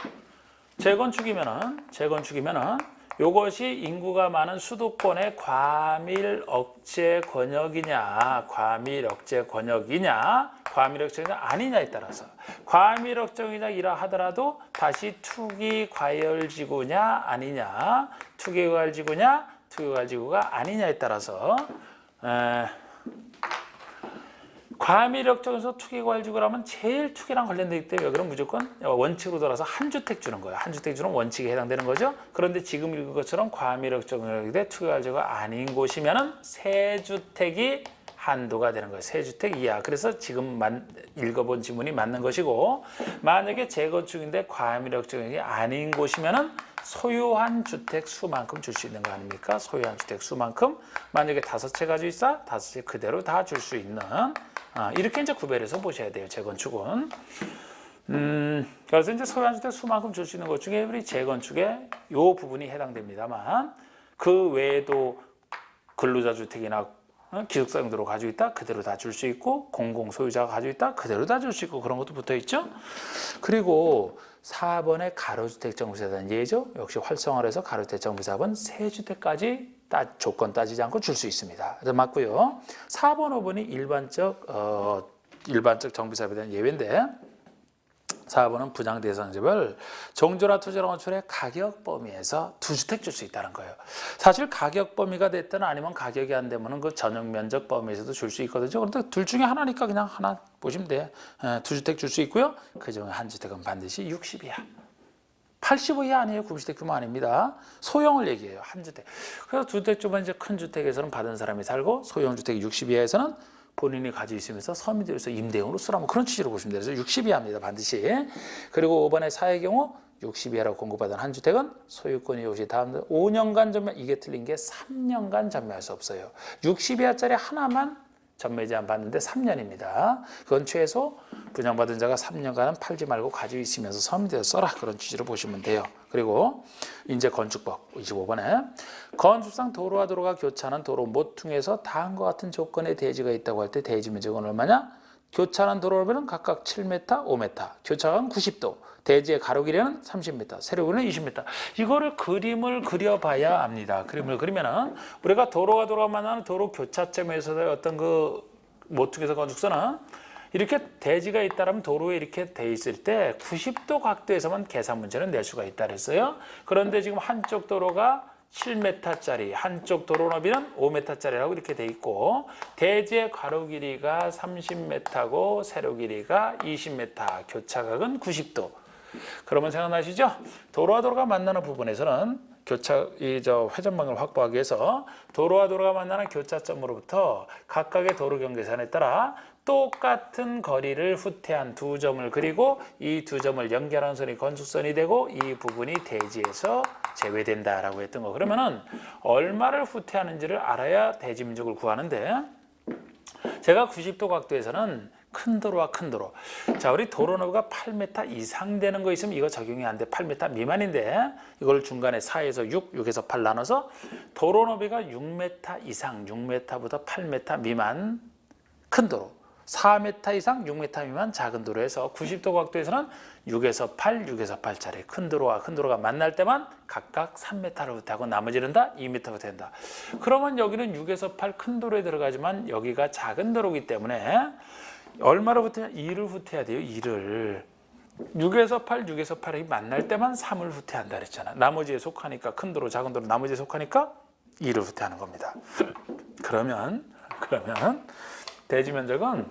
재건축이면은 요것이 인구가 많은 수도권의 과밀 억제 권역이냐, 과밀 억제 권역이냐, 과밀 억제가 아니냐에 따라서 과밀 억제이라 하더라도 다시 투기 과열지구냐 아니냐, 투기 과열지구냐, 투기 과열지구가 아니냐에 따라서 과밀역적에서 투기과열지구라면 제일 투기랑 관련되어 있기 때문에 여기는 무조건 원칙으로 돌아서 한 주택 주는 거예요. 한 주택 주는 원칙에 해당되는 거죠. 그런데 지금 읽은 것처럼 과밀역적에 투기과열지구가 아닌 곳이면은 세 주택이 한도가 되는 거예요. 세 주택 이하. 그래서 지금 읽어본 지문이 맞는 것이고, 만약에 재건축인데 과밀역적이 아닌 곳이면은 소유한 주택 수만큼 줄 수 있는 거 아닙니까? 소유한 주택 수만큼 만약에 5채 가지고 있어 5채 그대로 다 줄 수 있는 이렇게 이제 구별해서 보셔야 돼요. 재건축은 그래서 이제 소유한 주택 수만큼 줄 수 있는 것 중에 우리 재건축에 요 부분이 해당됩니다만 그 외에도 근로자 주택이나 기숙사용도로 가지고 있다 그대로 다 줄 수 있고 공공 소유자가 가지고 있다 그대로 다 줄 수 있고 그런 것도 붙어 있죠. 그리고 4번의 가로주택 정비사에 대한 예죠. 역시 활성화를 해서 가로주택 정비사업은 세 주택까지 조건 따지지 않고 줄 수 있습니다. 그래서 맞고요. 4번, 5번이 일반적 정비사업에 대한 예외인데 4번은 부장 대상지별 종조나 투자나 건축의 가격 범위에서 2주택 줄 수 있다는 거예요. 사실 가격 범위가 됐든 아니면 가격이 안 되면 그 전용 면적 범위에서도 줄 수 있거든요. 그런데 둘 중에 하나니까 그냥 하나 보시면 돼. 2주택 줄 수 있고요. 그 중에 한 주택은 반드시 60 이하. 85 이하 아니에요. 90주택 규모 아닙니다. 소형을 얘기해요. 한 주택. 그래서 2주택 주면 이제 큰 주택에서는 받은 사람이 살고 소형 주택 60 이하에서는 본인이 가지고 있으면서 서민들에서 임대용으로 쓰라면 그런 취지로 보시면 돼요. 그래서 60이하입니다. 반드시. 그리고 5번의 4의 경우 60이하라고 공급받은 한 주택은 소유권이 이것이 다음 5년간 전매, 이게 틀린 게 3년간 전매할 수 없어요. 60이하짜리 하나만 전매 제한 받는데 3년입니다. 그건 최소 분양받은 자가 3년간은 팔지 말고 가지고 있으면서 서민들에서 써라. 그런 취지로 보시면 돼요. 그리고 이제 건축법 25번에 건축상 도로와 도로가 교차하는 도로 모퉁이에서 다음과 같은 조건의 대지가 있다고 할 때 대지 면적은 얼마냐? 교차하는 도로로는 각각 7m, 5m, 교차간 90도, 대지의 가로 길이는 30m, 세로 길이는 20m. 이거를 그림을 그려봐야 압니다. 그림을 그리면은 우리가 도로가 만나는 도로 교차점에서의 어떤 그 모퉁이에서 건축선은 이렇게 대지가 있다면 도로에 이렇게 돼 있을 때 90도 각도에서만 계산 문제는 낼 수가 있다 그랬어요. 그런데 지금 한쪽 도로가 7m짜리, 한쪽 도로 너비는 5m짜리라고 이렇게 돼 있고 대지의 가로 길이가 30m고 세로 길이가 20m, 교차각은 90도. 그러면 생각나시죠? 도로와 도로가 만나는 부분에서는 회전 방향을 확보하기 위해서 도로와 도로가 만나는 교차점으로부터 각각의 도로 경계선에 따라 똑같은 거리를 후퇴한 두 점을 그리고 이 두 점을 연결하는 선이 건축선이 되고 이 부분이 대지에서 제외된다라고 했던 거. 그러면은 얼마를 후퇴하는지를 알아야 대지 면적을 구하는데 제가 90도 각도에서는 큰 도로와 큰 도로. 자, 우리 도로 너비가 8m 이상 되는 거 있으면 이거 적용이 안 돼. 8m 미만인데 이걸 중간에 4에서 6, 6에서 8 나눠서 도로 너비가 6m 이상, 6m보다 8m 미만 큰 도로. 4m 이상 6m 미만 작은 도로에서 90도 각도에서는 6에서 8, 6에서 8짜리 큰 도로와 큰 도로가 만날 때만 각각 3m를 후퇴하고 나머지는 다 2m가 후퇴한다. 그러면 여기는 6에서 8 큰 도로에 들어가지만 여기가 작은 도로이기 때문에 얼마를 후퇴해야 2를 후퇴해야 돼요. 2를. 6에서 8, 6에서 8이 만날 때만 3을 후퇴한다 그랬잖아. 나머지에 속하니까 큰 도로, 작은 도로 나머지에 속하니까 2를 후퇴하는 겁니다. 그러면 대지 면적은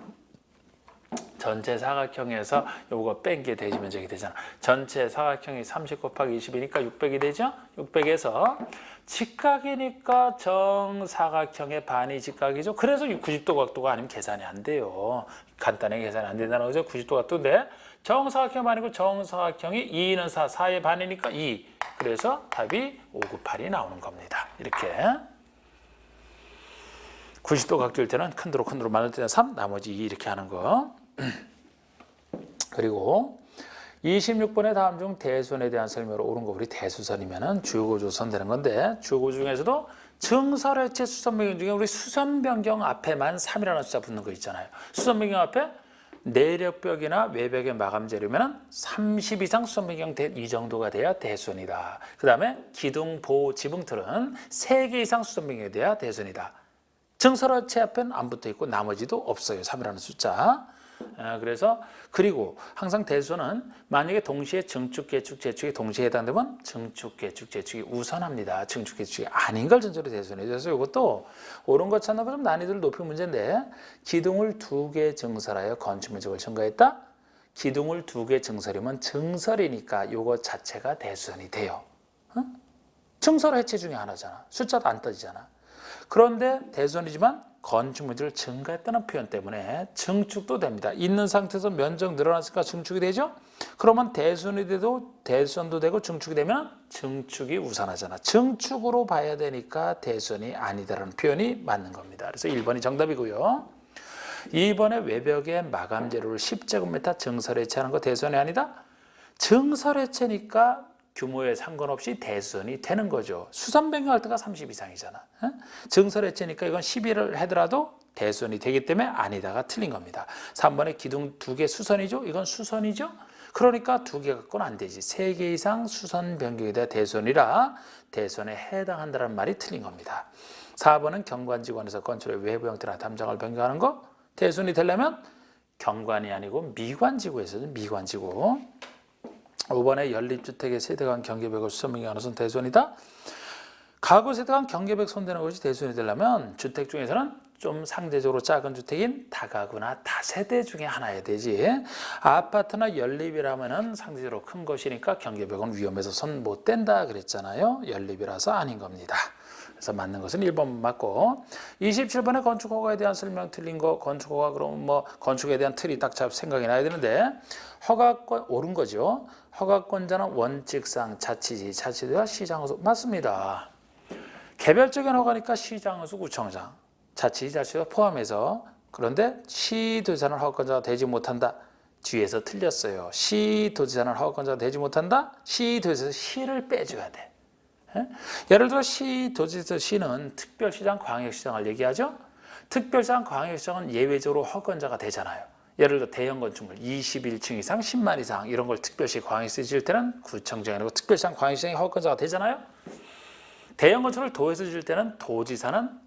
전체 사각형에서 요거 뺀 게 대지 면적이 되잖아. 전체 사각형이 30 곱하기 20이니까 600이 되죠? 600에서 직각이니까 정사각형의 반이 직각이죠. 그래서 90도 각도가 아니면 계산이 안 돼요. 간단하게 계산이 안 된다는 거죠. 90도 각도인데 정사각형 반이고 정사각형이 2는 4, 4의 반이니까 2. 그래서 답이 5, 9, 8이 나오는 겁니다. 이렇게. 90도 각도일 때는 큰 도로 만들 때는 3, 나머지 2 이렇게 하는 거. 그리고 26번의 다음 중 대수선에 대한 설명으로 옳은 거 우리 대수선이면은 주거조선 되는 건데 주거 중에서도 증설해체 수선 변경 중에 우리 수선 변경 앞에만 3이라는 숫자 붙는 거 있잖아요. 수선 변경 앞에 내력벽이나 외벽의 마감 재료면은 30 이상 수선 변경 이 정도가 돼야 대수선이다. 그다음에 기둥, 보호, 지붕틀은 3개 이상 수선 변경이 돼야 대수선이다. 증설해체 앞에는 안 붙어 있고 나머지도 없어요. 3이라는 숫자. 그래서 그리고 항상 대수선은 만약에 동시에 증축, 개축, 재축이 동시에 해당되면 증축, 개축, 재축이 우선합니다. 증축, 개축이 아닌 걸 전제로 대수선이죠. 그래서 이것도 옳은 것 찾는 건 좀 난이도를 높인 문제인데 기둥을 2개 증설하여 건축 면적을 증가했다. 기둥을 2개 증설이면 증설이니까 이거 자체가 대수선이 돼요. 증설 해체 중에 하나잖아. 숫자도 안 떠지잖아. 그런데 대수선이지만 건축 면적을 증가했다는 표현 때문에 증축도 됩니다. 있는 상태에서 면적 늘어났으니까 증축이 되죠? 그러면 대수선이 돼도 대수선도 되고 증축이 되면 증축이 우선하잖아. 증축으로 봐야 되니까 대수선이 아니다라는 표현이 맞는 겁니다. 그래서 1번이 정답이고요. 2번에 외벽에 마감 재료를 10제곱미터 증설 해체하는 거 대수선이 아니다? 증설 해체니까 규모에 상관없이 대수선이 되는 거죠. 수선 변경할 때가 30 이상이잖아. 증설 해체니까 이건 11을 하더라도 대수선이 되기 때문에 아니다가 틀린 겁니다. 3번에 기둥 2개 수선이죠. 이건 수선이죠. 그러니까 2개 갖고는 안 되지. 3개 이상 수선 변경이 돼야 대수선이라 대수선에 해당한다는 말이 틀린 겁니다. 4번은 경관지구안에서 건축의 외부 형태나 담장을 변경하는 거 대수선이 되려면 경관이 아니고 미관지구에서는 미관지구. 5번에 연립주택의 세대간 경계벽을 수선 변경하는 것은 대수선이다. 가구 세대간 경계벽 손대는 것이 대수선이 되려면 주택 중에서는 좀 상대적으로 작은 주택인 다가구나 다세대 중에 하나야 되지. 아파트나 연립이라면은 상대적으로 큰 것이니까 경계벽은 위험해서 손 못 댄다 그랬잖아요. 연립이라서 아닌 겁니다. 그래서 맞는 것은 1번 맞고 27번에 건축허가에 대한 설명 틀린 거 건축허가 그럼 뭐 건축에 대한 틀이 딱 생각이 나야 되는데 허가권 옳은 거죠. 허가권자는 원칙상 자치대와 시장허수 맞습니다. 개별적인 허가니까 시장허수 구청장 자치대가 포함해서 그런데 시도지사는 허가권자가 되지 못한다. 뒤에서 틀렸어요. 시도지사는 허가권자가 되지 못한다. 시도지사에서 시를 빼줘야 돼. 예를 들어 시도지사 시는 특별시장, 광역시장을 얘기하죠. 특별시장, 광역시장은 예외적으로 허가권자가 되잖아요. 예를 들어 대형 건축물 21층 이상 10만 이상 이런 걸 특별시, 광역시 지을 때는 구청장이 아니고 특별시장, 광역시장이 허가권자가 되잖아요. 대형 건축을 도에서 지을 때는 도지사는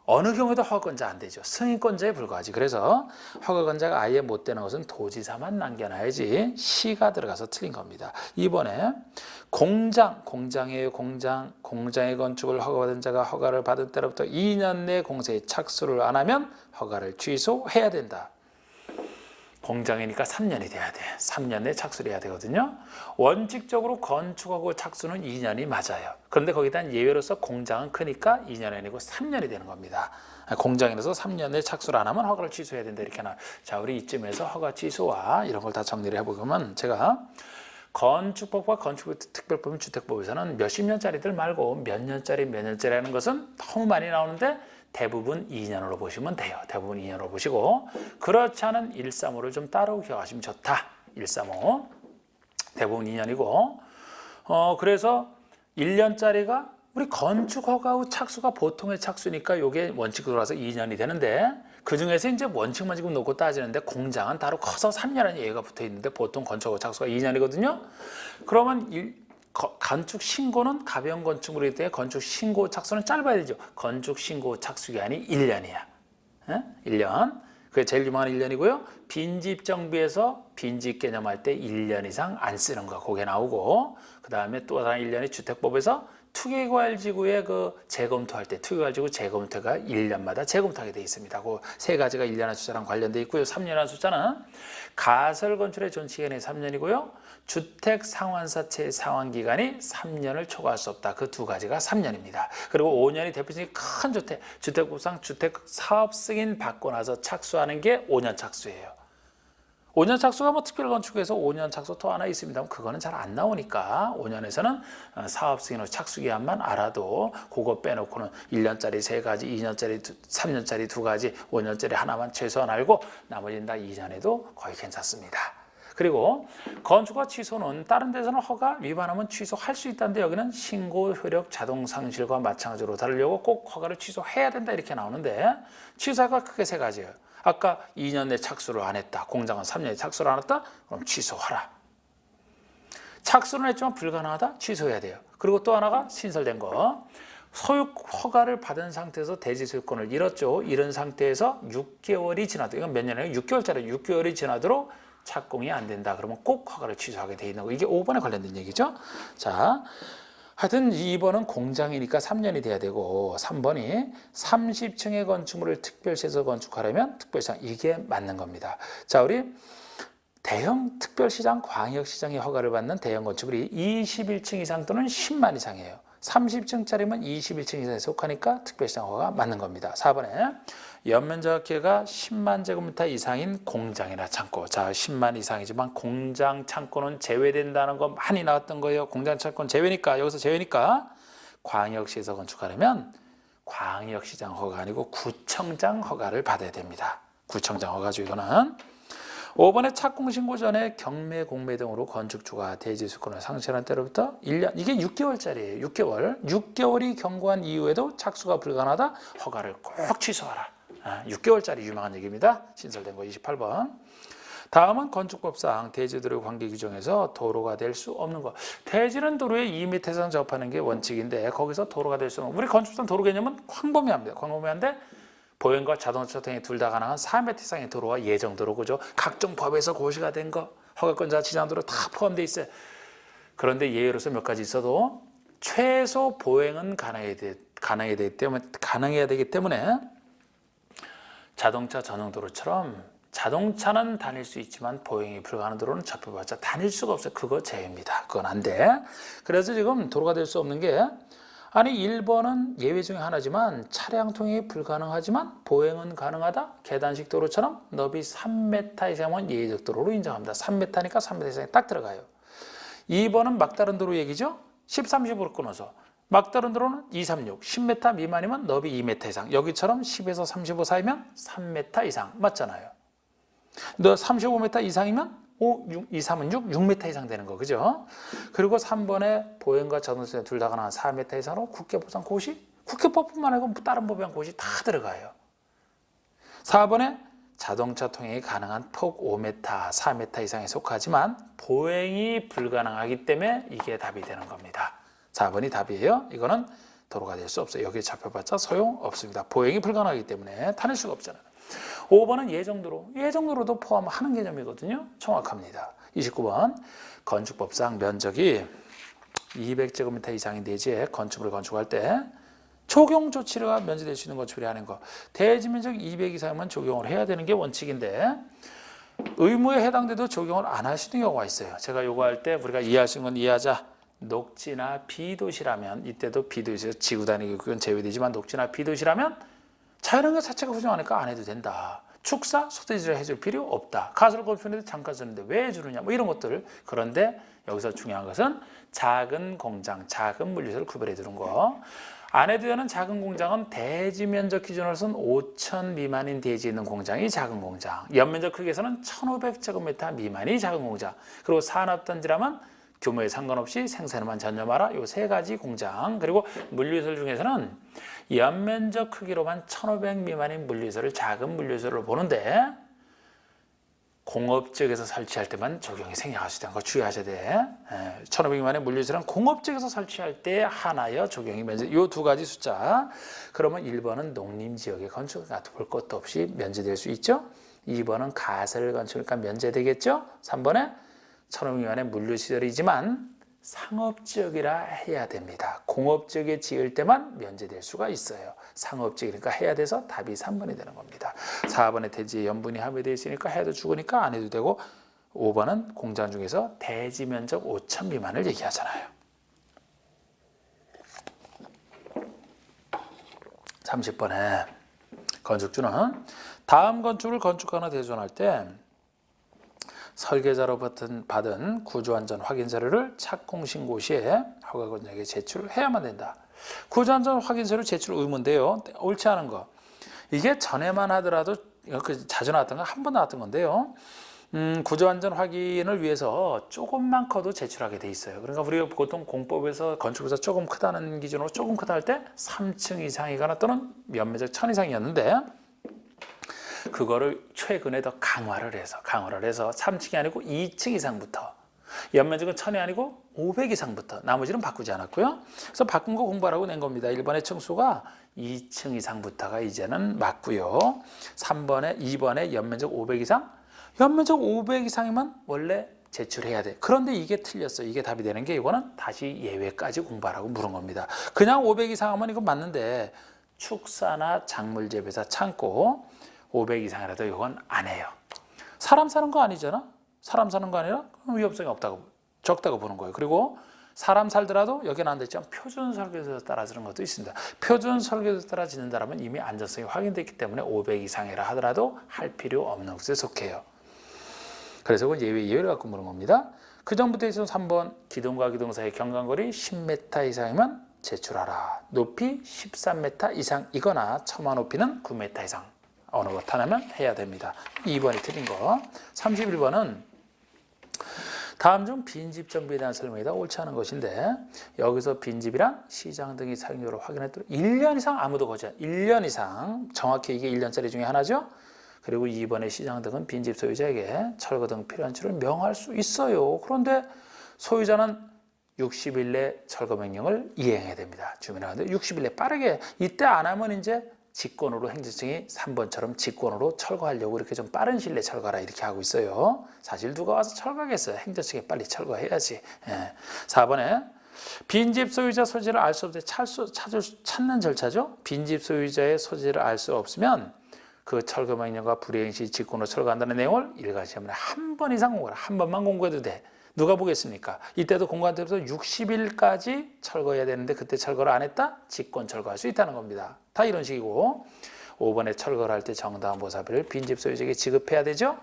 어느 경우에도 허가권자 안 되죠. 승인권자에 불과하지. 그래서 허가권자가 아예 못 되는 것은 도지사만 남겨놔야지 시가 들어가서 틀린 겁니다. 이번에 공장의 건축을 허가받은 자가 허가를 받은 때로부터 2년 내 공사에 착수를 안 하면 허가를 취소해야 된다. 공장이니까 3년이 돼야 돼. 3년 내에 착수를 해야 되거든요. 원칙적으로 건축하고 착수는 2년이 맞아요. 그런데 거기다 예외로서 공장은 크니까 2년이 아니고 3년이 되는 겁니다. 공장이라서 3년 내에 착수를 안 하면 허가를 취소해야 된다. 이렇게 나. 자, 우리 이쯤에서 허가 취소와 이런 걸 다 정리를 해보면 제가 건축법과 건축특별법인 주택법에서는 몇십 년짜리들 말고 몇 년짜리 하는 것은 너무 많이 나오는데 대부분 2년으로 보시면 돼요. 대부분 2년으로 보시고 그렇지 않은 135를 좀 따로 기억하시면 좋다. 135 대부분 2년이고 그래서 1년짜리가 우리 건축허가 후 착수가 보통의 착수니까 이게 원칙으로 돌아서 2년이 되는데 그중에서 이제 원칙만 지금 놓고 따지는데 공장은 따로 커서 3년이라는 예외가 붙어 있는데 보통 건축허가 착수가 2년이거든요. 그러면 건축 신고는 가벼운 건축물이기 때문에 건축 신고 착수는 짧아야 되죠. 건축 신고 착수 기간이 1년이야. 1년. 그게 제일 유명한 1년이고요. 빈집 정비에서 빈집 개념할 때 1년 이상 안 쓰는 거 그게 나오고 그다음에 또 다른 1년이 주택법에서 투기과열지구의 그 재검토할 때 투기과열지구 재검토가 1년마다 재검토하게 되어 있습니다. 그 세 가지가 1년한 숫자랑 관련되어 있고요. 3년한 숫자는 가설건축의 존치기간이 3년이고요. 주택 상환사채 상환기간이 3년을 초과할 수 없다. 그 두 가지가 3년입니다. 그리고 5년이 대표적인 큰 주택법상 주택사업 승인 받고 나서 착수하는 게 5년 착수예요. 5년 착수가 뭐 특별건축에서 5년 착수 또 하나 있습니다. 그거는 잘 안 나오니까 5년에서는 사업 승인 후 착수기한만 알아도 그거 빼놓고는 1년짜리 3가지, 2년짜리 3년짜리 2가지, 5년짜리 하나만 최소한 알고 나머지는 다 2년에도 거의 괜찮습니다. 그리고 건축허가 취소는 다른 데서는 허가 위반하면 취소할 수 있다는데 여기는 신고 효력 자동 상실과 마찬가지로 다루려고 꼭 허가를 취소해야 된다 이렇게 나오는데 취소가 크게 3가지예요. 아까 2년 내 착수를 안 했다. 공장은 3년에 착수를 안 했다. 그럼 취소하라. 착수는 했지만 불가능하다. 취소해야 돼요. 그리고 또 하나가 신설된 거. 소유 허가를 받은 상태에서 대지 소유권을 잃었죠. 잃은 상태에서 6개월이 지나도 이건 몇 년이에요? 6개월짜리 6개월이 지나도록 착공이 안 된다. 그러면 꼭 허가를 취소하게 돼 있는 거. 이게 5번에 관련된 얘기죠. 자, 하여튼 2번은 공장이니까 3년이 돼야 되고 3번이 30층의 건축물을 특별시에서 건축하려면 특별시장 이게 맞는 겁니다. 자, 우리 대형 특별시장, 광역시장이 허가를 받는 대형 건축물이 21층 이상 또는 10만 이상이에요. 30층짜리면 21층 이상에 속하니까 특별시장 허가가 맞는 겁니다. 4번에 연면적계가 10만 제곱미터 이상인 공장이나 창고. 자, 10만 이상이지만 공장 창고는 제외된다는 거 많이 나왔던 거예요. 공장 창고는 제외니까 여기서 제외니까 광역시에서 건축하려면 광역시장 허가 아니고 구청장 허가를 받아야 됩니다. 구청장 허가죠 이거는. 5번에 착공신고 전에 경매, 공매 등으로 건축주가 대지수권을 상실한 때로부터 1년, 이게 6개월짜리예요. 6개월이 경과한 이후에도 착수가 불가능하다. 허가를 꼭 취소하라. 6개월짜리 유명한 얘기입니다. 신설된 거 28번. 다음은 건축법상 대지도로 관계 규정에서 도로가 될 수 없는 거. 대지는 도로에 2m 이상 접하는 게 원칙인데 거기서 도로가 될 수 없는 거. 우리 건축법상 도로 개념은 광범위합니다. 광범위한데 보행과 자동차 통행 둘 다 가능한 4m 이상의 도로와 예정도로 그죠? 각종 법에서 고시가 된 거, 허가권자 지정도로 다 포함되어 있어요. 그런데 예외로서 몇 가지 있어도 최소 보행은 가능해야 되기 때문에 자동차 전용 도로처럼 자동차는 다닐 수 있지만 보행이 불가능한 도로는 접해봤자 다닐 수가 없어요. 그거 제외입니다. 그건 안 돼. 그래서 지금 도로가 될 수 없는 게 아니 1번은 예외 중에 하나지만 차량 통행이 불가능하지만 보행은 가능하다. 계단식 도로처럼 너비 3m 이상은 예외적 도로로 인정합니다. 3m니까 3m 이상이 딱 들어가요. 2번은 막다른 도로 얘기죠. 10, 30으로 끊어서 막다른 도로는 2, 3, 6, 10m 미만이면 너비 2m 이상. 여기처럼 10에서 35 사이면 3m 이상 맞잖아요. 너 35m 이상이면 5, 6, 2, 3은 6, 6m 이상 되는 거, 그죠? 그리고 3번에 보행과 자동차 둘 다 가능한 4m 이상으로 국계법상 고시? 국계법뿐만 아니고 다른 법이랑 고시 다 들어가요. 4번에 자동차 통행이 가능한 폭 5m, 4m 이상에 속하지만 보행이 불가능하기 때문에 이게 답이 되는 겁니다. 4번이 답이에요. 이거는 도로가 될 수 없어요. 여기에 잡혀봤자 소용없습니다. 보행이 불가능하기 때문에 타낼 수가 없잖아요. 5번은 예정도로. 예정도로도 포함하는 개념이거든요. 정확합니다. 29번 건축법상 면적이 200제곱미터 이상인 대지에 건축물을 건축할 때 적용 조치가 면제될 수 있는 건축물이 하는 거. 대지 면적 200 이상이면 적용을 해야 되는 게 원칙인데 의무에 해당돼도 적용을 안 할 수 있는 경우가 있어요. 제가 요거 할 때 우리가 이해할 수 있는 건 이해하자. 녹지나 비도시라면 이때도 비도시에서 지구 단위 교육은 제외되지만 녹지나 비도시라면 자연환경 자체가 부정하니까 안 해도 된다. 축사, 소재지를 해줄 필요 없다. 가설 건축인데 잠깐 썼는데 왜 해주느냐 뭐 이런 것들. 그런데 여기서 중요한 것은 작은 공장, 작은 물류소를 구별해 두는 거. 안 해도 되는 작은 공장은 대지 면적 기준으로서는 5,000 미만인 대지에 있는 공장이 작은 공장. 연면적 크기에서는 1,500제곱미터 미만이 작은 공장. 그리고 산업단지라면 규모에 상관없이 생산에만 전념하라. 요 세 가지 공장. 그리고 물류소 중에서는 연면적 크기로만 1,500 미만인 물류소를 작은 물류소로 보는데 공업지역에서 설치할 때만 적용이 생략할 수 있다는 거 주의하셔야 돼. 1,500 미만의 물류소는 공업지역에서 설치할 때 하나여 적용이 면제. 요 두 가지 숫자. 그러면 1번은 농림지역의 건축 볼 것도 없이 면제될 수 있죠. 2번은 가설 건축이니까 면제되겠죠. 3번에 1,500 미만의 물류시설이지만 상업지역이라 해야 됩니다. 공업지역에 지을 때만 면제될 수가 있어요. 상업지역이니까 해야 돼서 답이 3번이 되는 겁니다. 4번에 대지에 연분이 함유되어 있으니까 해도 죽으니까 안 해도 되고 5번은 공장 중에서 대지 면적 5,000 미만을 얘기하잖아요. 30번에 건축주는 다음 건축을 건축하거나 대전할 때 설계자로 받은 구조안전 확인 자료를 착공신고 시에 허가건장에게 제출해야만 된다. 구조안전 확인 자료 제출 의무인데요. 옳지 않은 거. 이게 전에만 하더라도 자주 나왔던 거 한 번 나왔던 건데요. 구조안전 확인을 위해서 조금만 커도 제출하게 돼 있어요. 그러니까 우리가 보통 공법에서 건축에서 조금 크다는 기준으로 조금 크다 할 때 3층 이상이거나 또는 연면적 1,000 이상이었는데 그거를 최근에 더 강화를 해서 3층이 아니고 2층 이상부터 연면적은 1,000이 아니고 500 이상부터 나머지는 바꾸지 않았고요. 그래서 바꾼 거 공부하라고 낸 겁니다. 1번의 층수가 2층 이상부터가 이제는 맞고요. 2번에 연면적 500 이상? 연면적 500 이상이면 원래 제출해야 돼. 그런데 이게 틀렸어. 이게 답이 되는 게 이거는 다시 예외까지 공부하라고 물은 겁니다. 그냥 500 이상 하면 이거 맞는데 축사나 작물 재배사 창고 500 이상이라도 이건 안 해요. 사람 사는 거 아니잖아. 사람 사는 거 아니라 위험성이 적다고 보는 거예요. 그리고 사람 살더라도 여기는 안 됐지만 표준 설계도에 따라 지는 것도 있습니다. 표준 설계도에 따라 짓는다면 이미 안전성이 확인됐기 때문에 500 이상이라 하더라도 할 필요 없는 것에 속해요. 그래서 그건 예외를 갖고 물은 겁니다. 그 전부터 있으면 3번 기둥과 기둥 사이 경관거리 10m 이상이면 제출하라. 높이 13m 이상이거나 처마 높이는 9m 이상. 어느 것 하나면 해야 됩니다. 2번이 틀린 거. 31번은 다음 중 빈집 정비에 대한 설명이다. 옳지 않은 것인데 여기서 빈집이란 시장 등의 사용료를 확인했도록 1년 이상 아무도 거주한 1년 이상 정확히 이게 1년짜리 중에 하나죠. 그리고 2번의 시장 등은 빈집 소유자에게 철거 등 필요한 줄을 명할 수 있어요. 그런데 소유자는 60일 내 철거 명령을 이행해야 됩니다. 주민한테 60일 내 빠르게 이때 안 하면 이제 직권으로 행정청이 3번처럼 직권으로 철거하려고 이렇게 좀 빠른 시일 내에 철거하라 이렇게 하고 있어요. 사실 누가 와서 철거하겠어요. 행정청이 빨리 철거해야지. 4번에 빈집 소유자 소재를 알 수 없을 때 찾는 절차죠. 빈집 소유자의 소재를 알 수 없으면 그 철거 명령과 불이행 시 직권으로 철거한다는 내용을 일괄 시험에 한 번 이상 공부하라. 한 번만 공부해도 돼. 누가 보겠습니까? 이때도 공관대로부터 60일까지 철거해야 되는데 그때 철거를 안 했다? 직권 철거할 수 있다는 겁니다. 다 이런 식이고 5번에 철거를 할 때 정당한 보상비를 빈집 소유자에게 지급해야 되죠.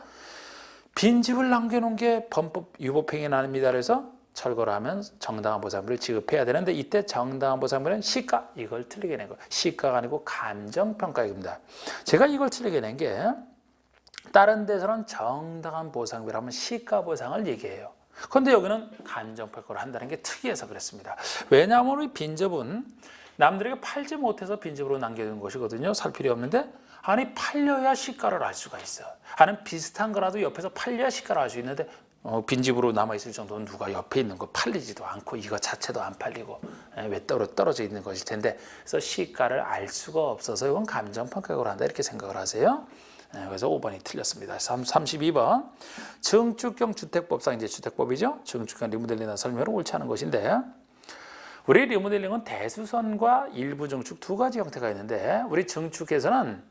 빈집을 남겨놓은 게 범법 유법행위는 아닙니다. 그래서 철거를 하면 정당한 보상비를 지급해야 되는데 이때 정당한 보상비는 시가, 이걸 틀리게 낸 거예요. 시가가 아니고 감정평가액입니다. 제가 이걸 틀리게 낸 게 다른 데서는 정당한 보상비라면 시가 보상을 얘기해요. 그런데 여기는 감정평가를 한다는 게 특이해서 그랬습니다. 왜냐하면 우리 빈집은 남들에게 팔지 못해서 빈집으로 남겨둔 것이거든요. 살 필요 없는데 아니 팔려야 시가를 알 수가 있어요. 아니 비슷한 거라도 옆에서 팔려야 시가를 알 수 있는데 빈집으로 남아있을 정도는 누가 옆에 있는 거 팔리지도 않고 이거 자체도 안 팔리고 왜 떨어져 있는 것일 텐데 그래서 시가를 알 수가 없어서 이건 감정평가액으로 한다 이렇게 생각을 하세요. 그래서 5번이 틀렸습니다. 32번 증축형 주택법상 이제 주택법이죠. 증축형 리모델링이나 설명을 옳지 않은 것인데 우리 리모델링은 대수선과 일부 증축 두 가지 형태가 있는데 우리 증축에서는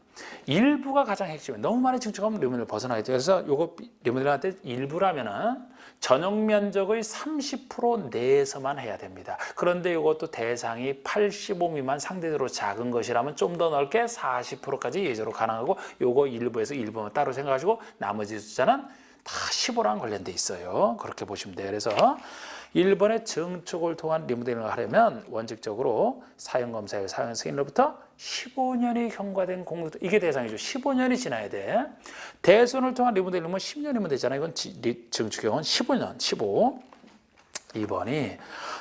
일부가 가장 핵심이에요. 너무 많이 증축하면 리모델링을 벗어나게 돼요. 그래서 요거 리모델링 할 때 일부라면은 전용 면적의 30% 내에서만 해야 됩니다. 그런데 이것도 대상이 85 미만 상대적으로 작은 것이라면 좀 더 넓게 40%까지 예외로 가능하고 요거 일부에서 일부만 따로 생각하시고 나머지 숫자는 다 15랑 관련돼 있어요. 그렇게 보시면 돼요. 그래서 1번의 증축을 통한 리모델링을 하려면 원칙적으로 사용검사의 사용 승인으로부터 15년이 경과된 공로도 이게 대상이죠. 15년이 지나야 돼. 대손을 통한 리모델링은 10년이면 되잖아요. 이건 증축형은 15년, 15. 2번이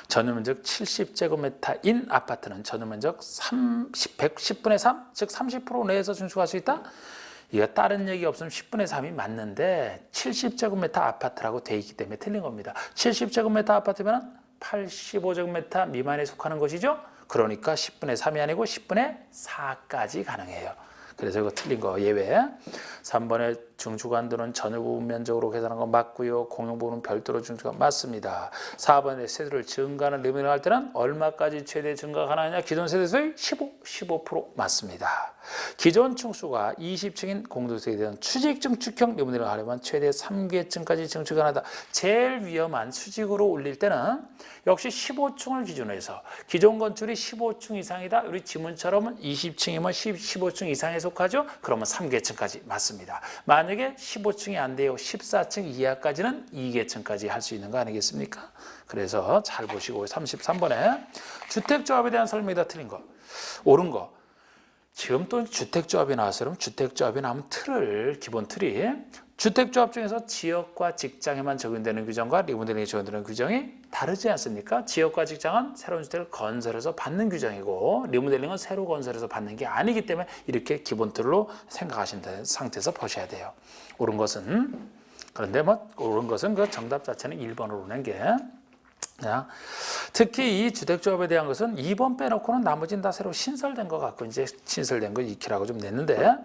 전유면적 70제곱미터인 아파트는 전유면적 110분의 3, 즉 30% 내에서 증축할 수 있다. 이거 다른 얘기 없으면 10분의 3이 맞는데 70제곱미터 아파트라고 돼 있기 때문에 틀린 겁니다. 70제곱미터 아파트면 85제곱미터 미만에 속하는 것이죠. 그러니까 10분의 3이 아니고 10분의 4까지 가능해요. 그래서 이거 틀린 거 예외. 3번에 증축한도는 전유 부분 면적으로 계산한 건 맞고요. 공용 부분은 별도로 증축한 맞습니다. 4번에 세대를 증가하는 리모델링 할 때는 얼마까지 최대 증가 가능하냐? 기존 세대수의 15% 맞습니다. 기존 층수가 20층인 공동주택에 대한 추직 증축형 리모델링을 하려면 최대 3개층까지 증축이 가능하다. 제일 위험한 수직으로 올릴 때는 역시 15층을 기준으로 해서 기존 건축이 15층 이상이다. 우리 지문처럼 20층이면 15층 이상에 속하죠. 그러면 3개층까지 맞습니다. 만약에 15층이 안 돼요. 14층 이하까지는 2개층까지 할 수 있는 거 아니겠습니까? 그래서 잘 보시고 33번에 주택조합에 대한 설명이 다 틀린 거. 옳은 거. 지금 또 주택조합이 나왔어요. 그럼 주택조합이 나오면 기본 틀이 주택조합 중에서 지역과 직장에만 적용되는 규정과 리모델링에 적용되는 규정이 다르지 않습니까? 지역과 직장은 새로운 주택을 건설해서 받는 규정이고 리모델링은 새로 건설해서 받는 게 아니기 때문에 이렇게 기본 틀로 생각하신 상태에서 보셔야 돼요. 옳은 것은 그런데 옳은 것은 그 정답 자체는 1번으로 낸 게 특히 이 주택조합에 대한 것은 2번 빼놓고는 나머지는 다 새로 신설된 것 같고 이제 신설된 거 익히라고 좀 냈는데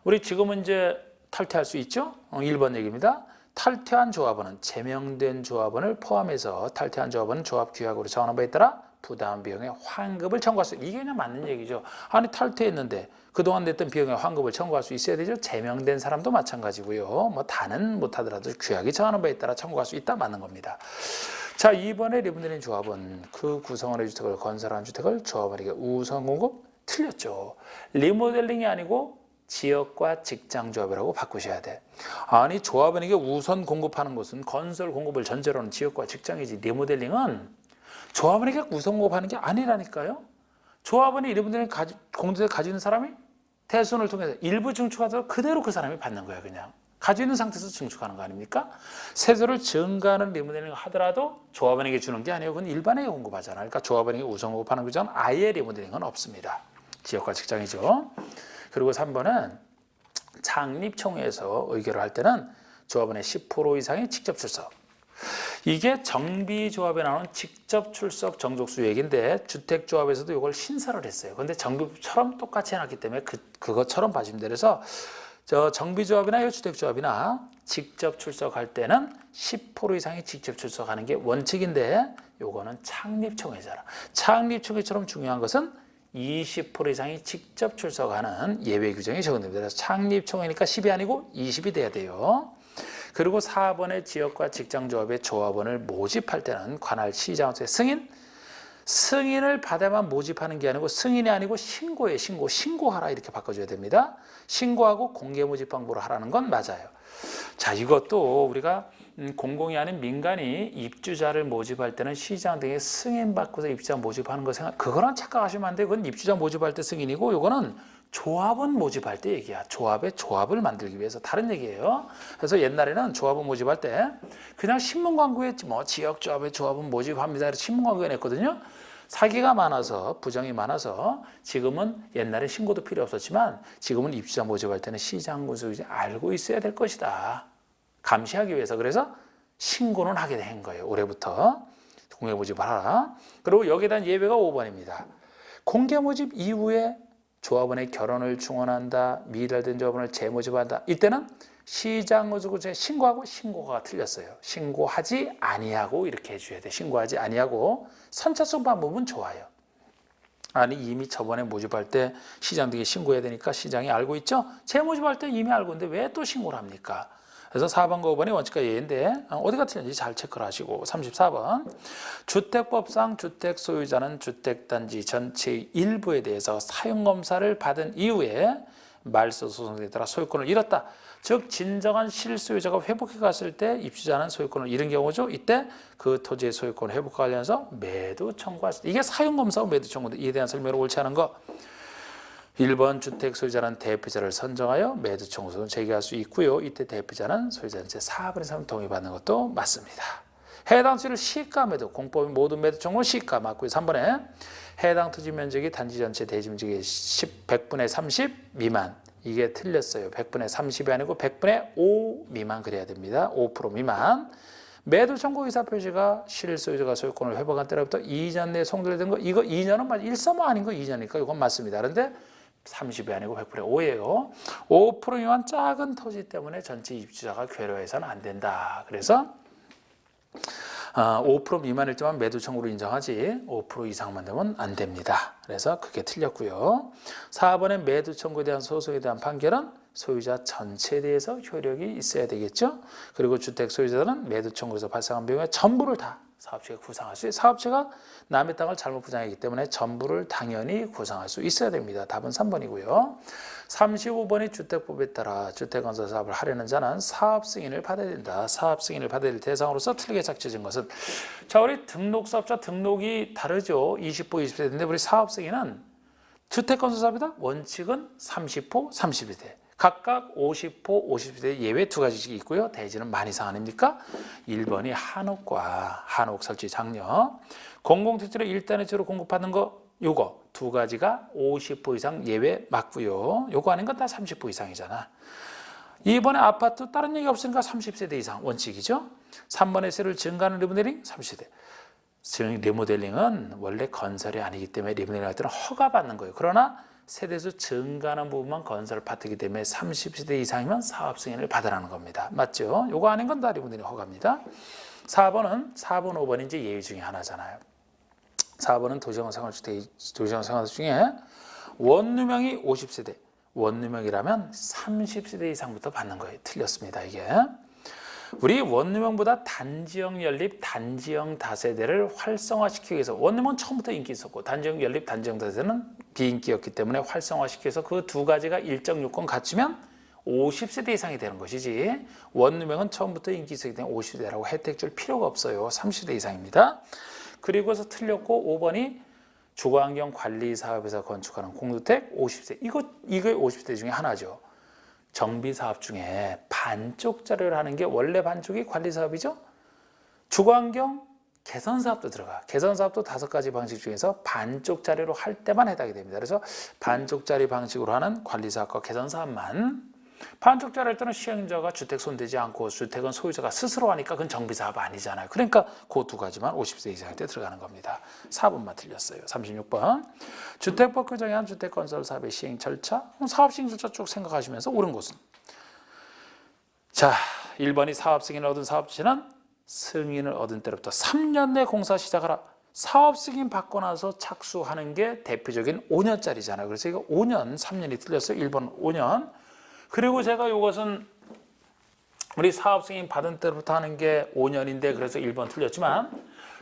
우리 지금은 이제 탈퇴할 수 있죠? 1번 얘기입니다. 탈퇴한 조합원은 제명된 조합원을 포함해서 탈퇴한 조합원은 조합 규약으로 정하는 바에 따라 부담 비용의 환급을 청구할 수 있다. 이게 그냥 맞는 얘기죠. 아니 탈퇴했는데 그동안 냈던 비용의 환급을 청구할 수 있어야 되죠. 제명된 사람도 마찬가지고요. 다는 못하더라도 규약이 정하는 바에 따라 청구할 수 있다. 맞는 겁니다. 자, 2번의 리모델링 조합은 그 구성원의 주택을 건설한 주택을 조합원에게 우선 공급 틀렸죠. 리모델링이 아니고 지역과 직장 조합이라고 바꾸셔야 돼. 아니 조합원에게 우선 공급하는 것은 건설 공급을 전제로 하는 지역과 직장이지 리모델링은 조합원에게 우선 공급하는 게 아니라니까요. 조합원이 리모델링 공동주택 가지고 있는 사람이 대손을 통해서 일부 증축하더라도 그대로 그 사람이 받는 거야. 그냥 가지고 있는 상태에서 증축하는 거 아닙니까? 세대를 증가하는 리모델링을 하더라도 조합원에게 주는 게 아니고 그건 일반에게 공급하잖아요. 그러니까 조합원에게 우선 공급하는 규정은 아예 리모델링은 없습니다. 지역과 직장이죠. 그리고 3번은 창립총회에서 의결을 할 때는 조합원의 10% 이상이 직접 출석. 이게 정비조합에 나오는 직접 출석 정족수 얘기인데 주택조합에서도 이걸 신설을 했어요. 그런데 정비처럼 똑같이 해놨기 때문에 그것처럼 봐주면 돼요. 그래서 정비조합이나 주택조합이나 직접 출석할 때는 10% 이상이 직접 출석하는 게 원칙인데 요거는 창립총회잖아. 창립총회처럼 중요한 것은 20% 이상이 직접 출석하는 예외 규정이 적용됩니다. 그래서 창립총회니까 10이 아니고 20이 돼야 돼요. 그리고 4번의 지역과 직장조합의 조합원을 모집할 때는 관할 시장소의 승인을 받아야만 모집하는 게 아니고 승인이 아니고 신고하라 이렇게 바꿔줘야 됩니다. 신고하고 공개 모집 방법으로 하라는 건 맞아요. 자, 이것도 우리가 공공이 아닌 민간이 입주자를 모집할 때는 시장 등의 승인 받고서 입주자 모집하는 거 그거랑 착각하시면 안 돼요. 그건 입주자 모집할 때 승인이고 이거는 조합원 모집할 때 얘기야. 조합을 만들기 위해서 다른 얘기예요. 그래서 옛날에는 조합원 모집할 때 그냥 신문 광고에 뭐 지역 조합의 조합원 모집합니다. 신문 광고에 냈거든요. 사기가 많아서 부정이 많아서 지금은 옛날에 신고도 필요 없었지만 지금은 입주자 모집할 때는 시장 군수 알고 있어야 될 것이다. 감시하기 위해서. 그래서 신고는 하게 된 거예요. 올해부터 공개 모집을 하라. 그리고 여기에 대한 예외가 5번입니다. 공개 모집 이후에 조합원의 결혼을 중원한다. 미달된 조합원을 재모집한다. 이때는 시장 군수 신고하고 신고가 틀렸어요. 신고하지 아니하고 이렇게 해줘야 돼. 신고하지 아니하고 선착순 방법은 좋아요. 아니 이미 저번에 모집할 때 시장 등에 신고해야 되니까 시장이 알고 있죠. 재모집할 때 이미 알고 있는데 왜 또 신고를 합니까? 그래서 4번과 5번이 원칙과 예인데 어디가 틀렸는지 잘 체크를 하시고 34번 주택법상 주택 소유자는 주택단지 전체의 일부에 대해서 사용검사를 받은 이후에 말소 소송에 따라 소유권을 잃었다. 즉 진정한 실소유자가 회복해 갔을 때 입주자는 소유권을 잃은 경우죠. 이때 그 토지의 소유권을 회복과 관련해서 매도 청구할 수 있다. 이게 사용검사와 매도 청구인데 이에 대한 설명을 옳지 않은 거 1번 주택 소유자는 대표자를 선정하여 매도 청구서는 제기할 수 있고요. 이때 대표자는 소유자는 제4분의 3 동의받는 것도 맞습니다. 해당 토지를 시가 매도, 공법인 모든 매도 청구는 시가 맞고요. 3번에 해당 토지 면적이 단지 전체 대지 면적의 100분의 30 미만. 이게 틀렸어요. 100분의 30이 아니고 100분의 5 미만 그래야 됩니다. 5% 미만. 매도 청구 의사 표시가 실소유자가 소유권을 회복한 때로부터 2년 내에 송달된 거 이거 2년은 맞 1.5 아닌 거 2년이니까 이건 맞습니다. 그런데 30이 아니고 100분의 5예요. 5% 미만 작은 토지 때문에 전체 입주자가 괴로워해서는 안 된다. 그래서 5% 미만일 때만 매도 청구로 인정하지 5% 이상만 되면 안 됩니다. 그래서 그게 틀렸고요. 4번의 매도 청구에 대한 소송에 대한 판결은 소유자 전체에 대해서 효력이 있어야 되겠죠. 그리고 주택 소유자들은 매도 청구에서 발생한 비용의 전부를 다 사업체가 구상할 수 있어요. 사업체가 남의 땅을 잘못 구상했기 때문에 전부를 당연히 구상할 수 있어야 됩니다. 답은 3번이고요. 35번이 주택법에 따라 주택건설 사업을 하려는 자는 사업 승인을 받아야 된다. 사업 승인을 받아야 될 대상으로서 틀리게 작쳐진 것은 자 우리 등록사업자 등록이 다르죠. 20호, 20세인데 우리 사업 승인은 주택건설 사업이다. 원칙은 30호, 30세대. 각각 50호, 50세대 예외 두 가지씩 있고요. 대지는 만 이상 아닙니까? 1번이 한옥과 한옥 설치 장려. 공공택지를 1단위적으로 공급하는 거 요거 두 가지가 50호 이상 예외 맞고요. 요거 아닌 건 다 30호 이상이잖아. 2번에 아파트 다른 얘기 없으니까 30세대 이상 원칙이죠. 3번에 세를 증가하는 리모델링 30세대. 리모델링은 원래 건설이 아니기 때문에 리모델링 할 때는 허가받는 거예요. 그러나 세대수 증가하는 부분만 건설 파트이기 때문에 30세대 이상이면 사업 승인을 받으라는 겁니다. 맞죠? 요거 아닌 건 다 리모델링 허가입니다. 4번은 4번, 5번이 이제 예외 중에 하나잖아요. 4번은 도시형 생활주택 중에 원룸형이 50세대, 원룸형이라면 30세대 이상부터 받는 거예요. 틀렸습니다, 이게. 우리 원룸형보다 단지형 연립, 단지형 다세대를 활성화시키기 위해서 원룸은 처음부터 인기 있었고 단지형 연립, 단지형 다세대는 비인기였기 때문에 활성화시키기 위해서 그 두 가지가 일정 요건 갖추면 50세대 이상이 되는 것이지 원룸형은 처음부터 인기 있었기 때문에 50세대라고 혜택 줄 필요가 없어요. 30대 이상입니다. 그리고서 틀렸고 5번이 주거환경관리사업에서 건축하는 공주택 50세. 이거 50세 중에 하나죠. 정비사업 중에 반쪽짜리를 하는 게 원래 반쪽이 관리사업이죠. 주거환경 개선사업도 들어가. 개선사업도 5가지 방식 중에서 반쪽짜리로 할 때만 해당이 됩니다. 그래서 반쪽짜리 방식으로 하는 관리사업과 개선사업만 반쪽짜리 할 때는 시행자가 주택 손대지 않고 주택은 소유자가 스스로 하니까 그건 정비사업 아니잖아요. 그러니까 그 두 가지만 50세 이상 할 때 들어가는 겁니다. 4번만 틀렸어요. 36번 주택법 규정에 한 주택건설 사업의 시행 절차 사업 시행 절차 쭉 생각하시면서 옳은 것은 자 1번이 사업 승인을 얻은 사업체는 승인을 얻은 때로부터 3년 내 공사 시작하라. 사업 승인 받고 나서 착수하는 게 대표적인 5년짜리잖아요. 그래서 이거 5년, 3년이 틀렸어요. 1번 5년. 그리고 제가 이것은 우리 사업 승인 받은 때부터 하는 게 5년인데 그래서 1번 틀렸지만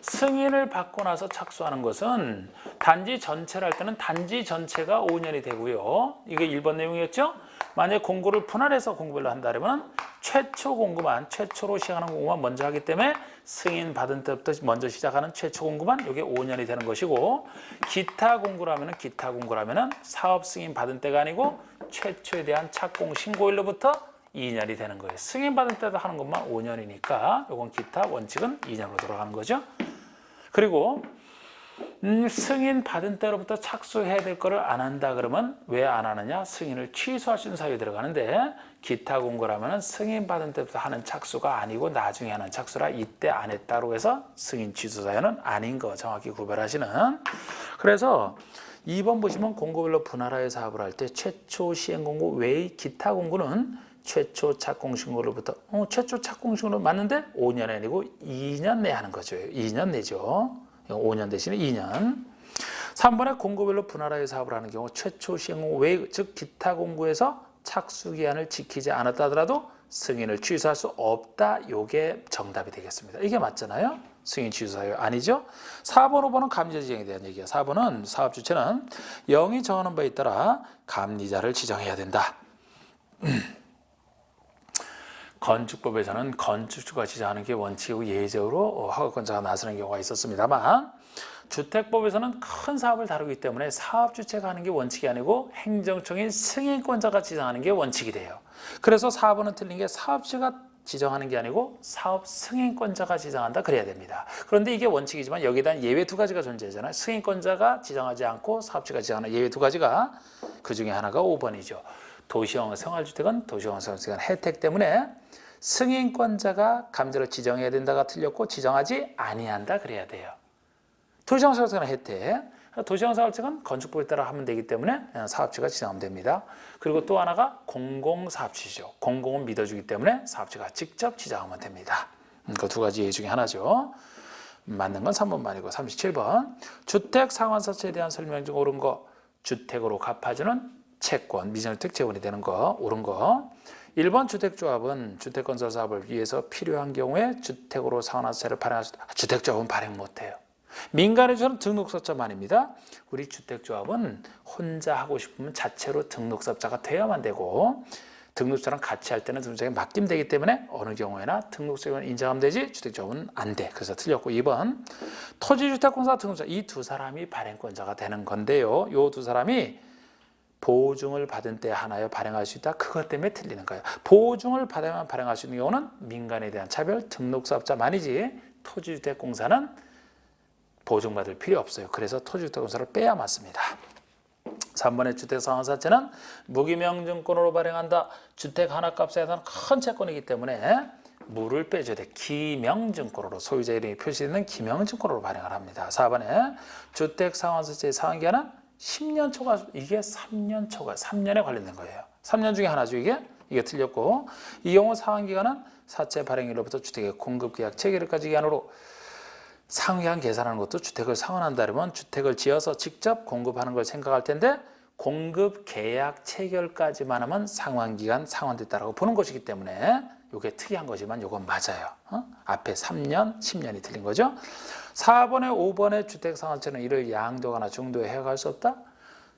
승인을 받고 나서 착수하는 것은 단지 전체를 할 때는 단지 전체가 5년이 되고요. 이게 1번 내용이었죠. 만약에 공고를 분할해서 공고별로 한다면 최초 공고만, 최초로 시작하는 공고만 먼저 하기 때문에 승인 받은 때부터 먼저 시작하는 최초 공고만 이게 5년이 되는 것이고, 기타 공고라면은 사업 승인 받은 때가 아니고 최초에 대한 착공 신고일로부터 2년이 되는 거예요. 승인 받은 때도 하는 것만 5년이니까 이건 기타 원칙은 2년으로 돌아가는 거죠. 그리고 승인 받은 때로부터 착수해야 될 거를 안 한다 그러면 왜 안 하느냐? 승인을 취소할 수 있는 사유에 들어가는데, 기타 공고라면 승인 받은 때부터 하는 착수가 아니고 나중에 하는 착수라 이때 안 했다고 해서 승인 취소 사유는 아닌 거 정확히 구별하시는. 그래서 2번 보시면 공고별로 분할하여 사업을 할 때 최초 시행 공고 외의 기타 공고는 최초 착공 신고로부터 최초 착공 신고로 맞는데 5년이 아니고 2년 내에 하는 거죠. 2년 내죠. 5년 대신에 2년. 3번에 공고별로 분할하여 사업을 하는 경우 최초 시행 공고 외, 즉 기타 공고에서 착수 기한을 지키지 않았다 하더라도 승인을 취소할 수 없다. 이게 정답이 되겠습니다. 이게 맞잖아요. 승인 취소 사유 아니죠. 4번, 5번은 감리자 지정에 대한 얘기야. 4번은 사업 주체는 영이 정하는 바에 따라 감리자를 지정해야 된다. 건축법에서는 건축주가 지정하는 게 원칙이고 예외적으로 허가권자가 나서는 경우가 있었습니다만, 주택법에서는 큰 사업을 다루기 때문에 사업주체가 하는 게 원칙이 아니고 행정청인 승인권자가 지정하는 게 원칙이 돼요. 그래서 4번은 틀린 게 사업주가 지정하는 게 아니고 사업 승인권자가 지정한다 그래야 됩니다. 그런데 이게 원칙이지만 여기에 대한 예외 두 가지가 존재하잖아요. 승인권자가 지정하지 않고 사업주가 지정하는 예외 두 가지가, 그 중에 하나가 5번이죠. 도시형 생활주택은 도시형 생활주택은 혜택 때문에 승인권자가 감정을 지정해야 된다가 틀렸고 지정하지 아니한다 그래야 돼요. 도시형 생활주택은 혜택, 도시형 생활주택은 건축법에 따라 하면 되기 때문에 사업주가 지정하면 됩니다. 그리고 또 하나가 공공사업주죠. 공공은 믿어주기 때문에 사업주가 직접 지정하면 됩니다. 그 두 가지 예외 중에 하나죠. 맞는 건 3번만이고 37번 주택 상환사채에 대한 설명 중 옳은 거, 주택으로 갚아주는 채권, 미전주택 재원이 되는 거 옳은 거. 1번 주택조합은 주택건설 사업을 위해서 필요한 경우에 주택으로 상환사채를 발행할 수 있다. 주택조합은 발행 못해요. 민간에서는 등록사업자만입니다. 우리 주택조합은 혼자 하고 싶으면 자체로 등록사업자가 돼야만 되고, 등록자랑 같이 할 때는 등록자에 맡기면 되기 때문에 어느 경우에나 등록세만 인정하면 되지 주택조합은 안 돼. 그래서 틀렸고 2번 토지주택공사 등록자, 이 두 사람이 발행권자가 되는 건데요. 이 두 사람이 보증을 받은 때 하나여 발행할 수 있다. 그것 때문에 틀리는 거예요. 보증을 받아야만 발행할 수 있는 경우는 민간에 대한 차별 등록사업자만이지 토지주택공사는 보증받을 필요 없어요. 그래서 토지주택공사를 빼야 맞습니다. 3번의 주택상환사채는 무기명증권으로 발행한다. 주택 하나값에 해당하는 큰 채권이기 때문에 무를 빼줘야 돼. 기명증권으로, 소유자 이름이 표시되는 기명증권으로 발행을 합니다. 4번에 주택상환사채의 상환기한은 10년 초과, 이게 3년 초과, 3년에 관련된 거예요. 3년 중에 하나죠, 이게 틀렸고, 이 경우 상환기간은 사채 발행일로부터 주택의 공급계약 체결일까지 기한으로 상환 계산하는 것도 주택을 상환한다면 주택을 지어서 직접 공급하는 걸 생각할 텐데, 공급계약 체결까지만 하면 상환기간 상환됐다라고 보는 것이기 때문에 이게 특이한 거지만 이건 맞아요. 앞에 3년, 10년이 틀린 거죠. 4번에 5번의 주택상환채는 이를 양도하거나 중도에 해갈 수 없다.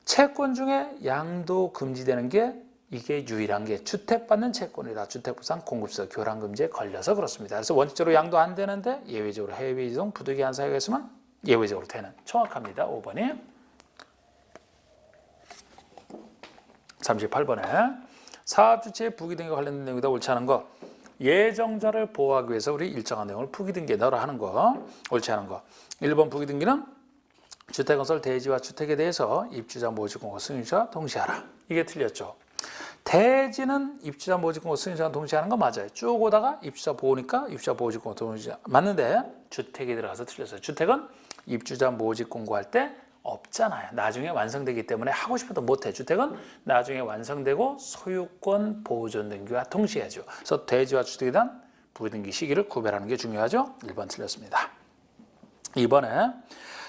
채권 중에 양도 금지되는 게 이게 유일한 게 주택받는 채권이다. 주택부상 공급서 교란금지에 걸려서 그렇습니다. 그래서 원칙적으로 양도 안 되는데 예외적으로 해외 이동 부득이한 사유가 있으면 예외적으로 되는. 정확합니다. 5번이. 38번에 사업주체의 부기등기와 관련된 내용이다. 옳지 않은 거. 예정자를 보호하기 위해서 우리 일정한 내용을 부기등기에 넣으라 하는 거. 옳지 않은 거. 1번 부기등기는 주택건설 대지와 주택에 대해서 입주자 모집공고 승인자와 동시하라. 이게 틀렸죠. 대지는 입주자 모집공고 승인자와 동시하는 거 맞아요. 쭉 오다가 입주자 보호니까 입주자 모집공고 동시하 맞는데 주택에 들어가서 틀렸어요. 주택은 입주자 모집공고할 때 없잖아요. 나중에 완성되기 때문에 하고 싶어도 못해. 주택은 나중에 완성되고 소유권 보존 등기와 동시해야죠. 그래서 대지와 주택에 대한 부기등기 시기를 구별하는 게 중요하죠. 1번 틀렸습니다. 2번에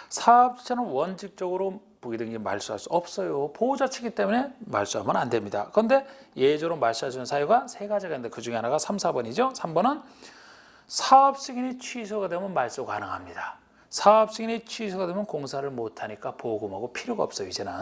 사업주체는 원칙적으로 부기등기 말소할 수 없어요. 보호자치기 때문에 말소하면 안 됩니다. 그런데 예외적으로 말소할 수 있는 사유가 세 가지가 있는데 그 중에 하나가 3, 4번이죠. 3번은 사업 승인이 취소가 되면 말소 가능합니다. 사업 승인이 취소가 되면 공사를 못하니까 보험하고 필요가 없어요. 이제는.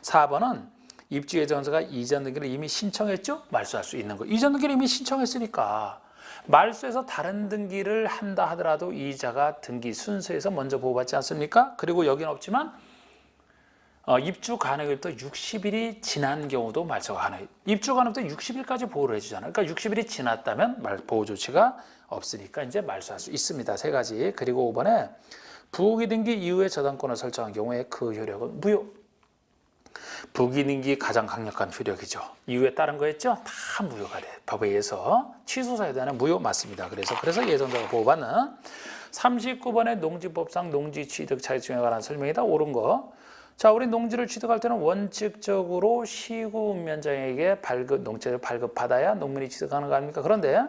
4번은 입주 예정자가 이전 등기를 이미 신청했죠? 말소할 수 있는 거. 이전 등기를 이미 신청했으니까 말소해서 다른 등기를 한다 하더라도 이자가 등기 순서에서 먼저 보호받지 않습니까? 그리고 여기는 없지만 입주 가능일부터 60일이 지난 경우도 말소가 가능해요. 입주 가능부터 60일까지 보호를 해주잖아요. 그러니까 60일이 지났다면 보호 조치가 없으니까 이제 말소할 수 있습니다. 세 가지. 그리고 5번에 부기등기 이후에 저당권을 설정한 경우에 그 효력은 무효. 부기등기 가장 강력한 효력이죠. 이후에 다른 거 했죠? 다 무효가 돼. 법에 의해서 취소 사유에 대한 무효 맞습니다. 그래서 예정자가 보호받는 39번의 농지법상 농지 취득 차익증에 관한 설명이다. 옳은 거. 자, 우리 농지를 취득할 때는 원칙적으로 시구 운면장에게 농지를 발급받아야 농민이 취득하는 거 아닙니까? 그런데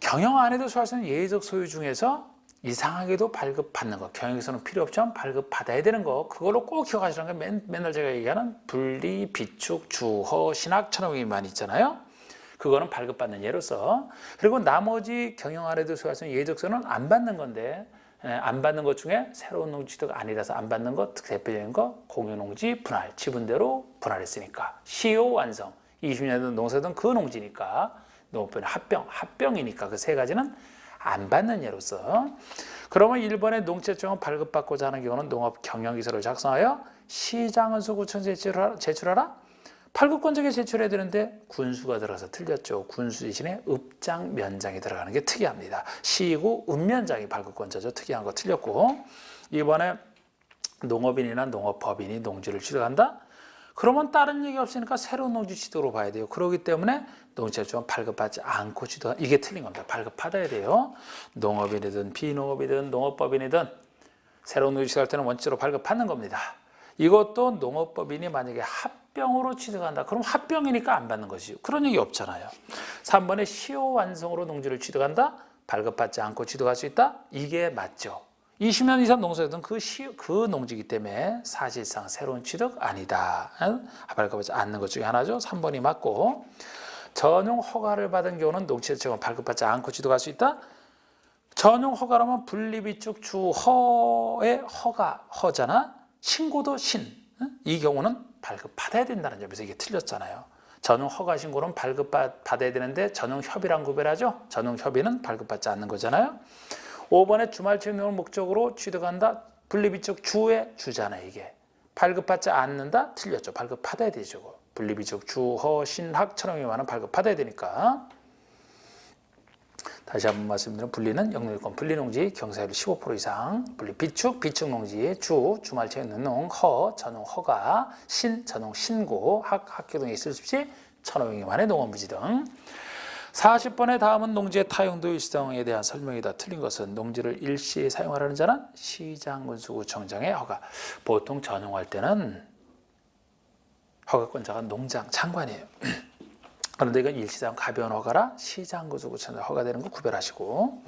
경영 안 해도 소유할 수 있는 예외적 소유 중에서 이상하게도 발급받는 거, 경영에서는 필요 없지만 발급받아야 되는 거, 그걸로 꼭 기억하시라는 게 맨날 제가 얘기하는 분리, 비축, 주허, 신학, 천호기만 있잖아요. 그거는 발급받는 예로서. 그리고 나머지 경영 안 해도 소유할 수 있는 예외적 소유는 안 받는 건데, 안 받는 것 중에 새로운 농지 취득 아니라서 안 받는 것, 대표적인 거 공유농지 분할, 지분대로 분할했으니까 시효 완성, 20년 된 농사든 그 농지니까 농업변 합병이니까 그 세 가지는 안 받는 예로서. 그러면 1번의 농지채권을 발급받고자 하는 경우는 농업 경영기서를 작성하여 시장은수구청에 제출하라. 발급권자에게 제출해야 되는데 군수가 들어가서 틀렸죠. 군수 대신에 읍장, 면장이 들어가는 게 특이합니다. 시구, 읍면장이 발급권자죠. 특이한 거 틀렸고. 이번에 농업인이나 농업법인이 농지를 취득한다? 그러면 다른 얘기 없으니까 새로운 농지 취득으로 봐야 돼요. 그렇기 때문에 농지채권 발급받지 않고 취득한, 이게 틀린 겁니다. 발급받아야 돼요. 농업인이든 비농업이든 농업법인이든 새로운 농지 취득할 때는 원칙으로 발급받는 겁니다. 이것도 농업법인이 만약에 합병으로 취득한다. 그럼 합병이니까 안 받는 것이죠. 그런 얘기 없잖아요. 3번에 시효 완성으로 농지를 취득한다. 발급받지 않고 취득할 수 있다. 이게 맞죠. 20년 이상 농사였던 그 농지이기 때문에 사실상 새로운 취득 아니다. 발급받지 않는 것 중에 하나죠. 3번이 맞고. 전용 허가를 받은 경우는 농지채권 발급받지 않고 취득할 수 있다. 전용 허가라면 분리비축 주허의 허잖아. 신고도 이 경우는 발급받아야 된다는 점에서 이게 틀렸잖아요. 전용 허가 신고는 발급받아야 되는데 전용 협의랑 구별하죠. 전용 협의는 발급받지 않는 거잖아요. 5번에 주말채용을 목적으로 취득한다. 분리비축 주의 주잖아요. 이게 발급받지 않는다. 틀렸죠. 발급받아야 되죠. 분리비축 주허 신학 천원위만은 발급받아야 되니까. 다시 한번 말씀드리면 분리는 영농일권 분리농지 경사율 15% 이상, 분리 비축농지 주말 채용 농, 전용 허가, 전용 신고, 학교 등에 있을 수 없이 1,500여 미만의 농업부지 등. 40번의 다음은 농지의 타용도 일시사용에 대한 설명이다. 틀린 것은 농지를 일시에 사용하라는 자는 시장군수구청장의 허가. 보통 전용할 때는 허가권자가 농장, 장관이에요. 그런데 이건 일시사용 가벼운 허가라 시장군수구청장 허가되는 거 구별하시고,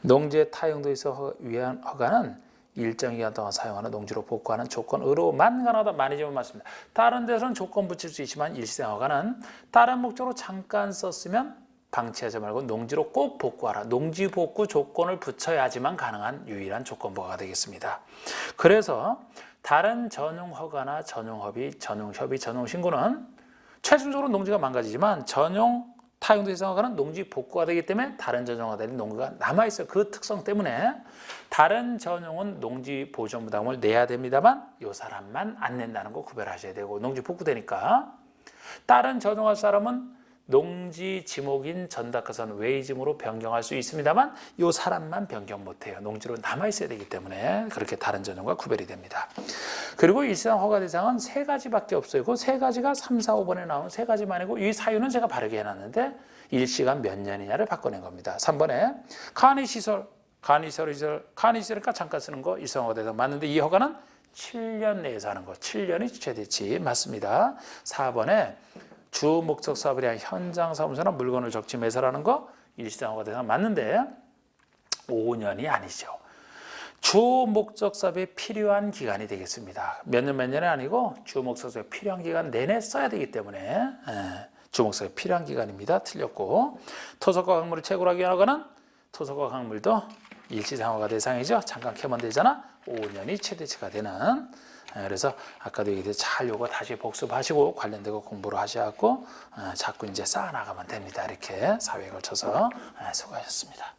농지의 타용도 있어 위한 허가는 일정 기간 동안 사용하는 농지로 복구하는 조건으로만 가능하다. 많이 좀 맞습니다. 다른 데서는 조건 붙일 수 있지만 일시사용 허가는 다른 목적으로 잠깐 썼으면 방치하지 말고 농지로 꼭 복구하라. 농지 복구 조건을 붙여야지만 가능한 유일한 조건부가 되겠습니다. 그래서 다른 전용 허가나 전용 협의, 전용 신고는 최종적으로 농지가 망가지지만 전용 타용도 이상 허가는 농지 복구가 되기 때문에 다른 전용 허가들이 농지가 남아있어요. 그 특성 때문에 다른 전용은 농지 보존 부담을 내야 됩니다만 이 사람만 안 낸다는 거 구별하셔야 되고, 농지 복구되니까 다른 전용할 사람은 농지 지목인 전담가선 외지목으로 변경할 수 있습니다만 이 사람만 변경 못해요. 농지로 남아있어야 되기 때문에 그렇게 다른 전용과 구별이 됩니다. 그리고 일시사용 허가 대상은 세 가지밖에 없어요. 그 세 가지가 3, 4, 5번에 나온 세 가지만이고 이 사유는 제가 바르게 해놨는데 일시가 몇 년이냐를 바꿔낸 겁니다. 3번에 간이시설이니까 잠깐 쓰는 거 일시사용 허가 대상 맞는데 이 허가는 7년 내에서 하는 거, 7년이 최대치 맞습니다. 4번에 주 목적 사업에 대한 현장 사무소나 물건을 적지 매설하는 거 일시사용 허가 대상 맞는데 5년이 아니죠. 주 목적사에 필요한 기간이 되겠습니다. 몇 년이 아니고 주 목적사에 필요한 기간 내내 써야 되기 때문에 주 목적사에 필요한 기간입니다. 틀렸고 토속과 강물을 채굴하기 위한 허가는 토속과 강물도 일시상허가 대상이죠. 잠깐 캐면 되잖아. 5년이 최대치가 되는. 그래서 아까도 얘기했듯이 잘 요거 다시 복습하시고 관련되고 공부를 하셔갖고 자꾸 이제 쌓아나가면 됩니다. 이렇게 4회에 걸쳐서 수고하셨습니다.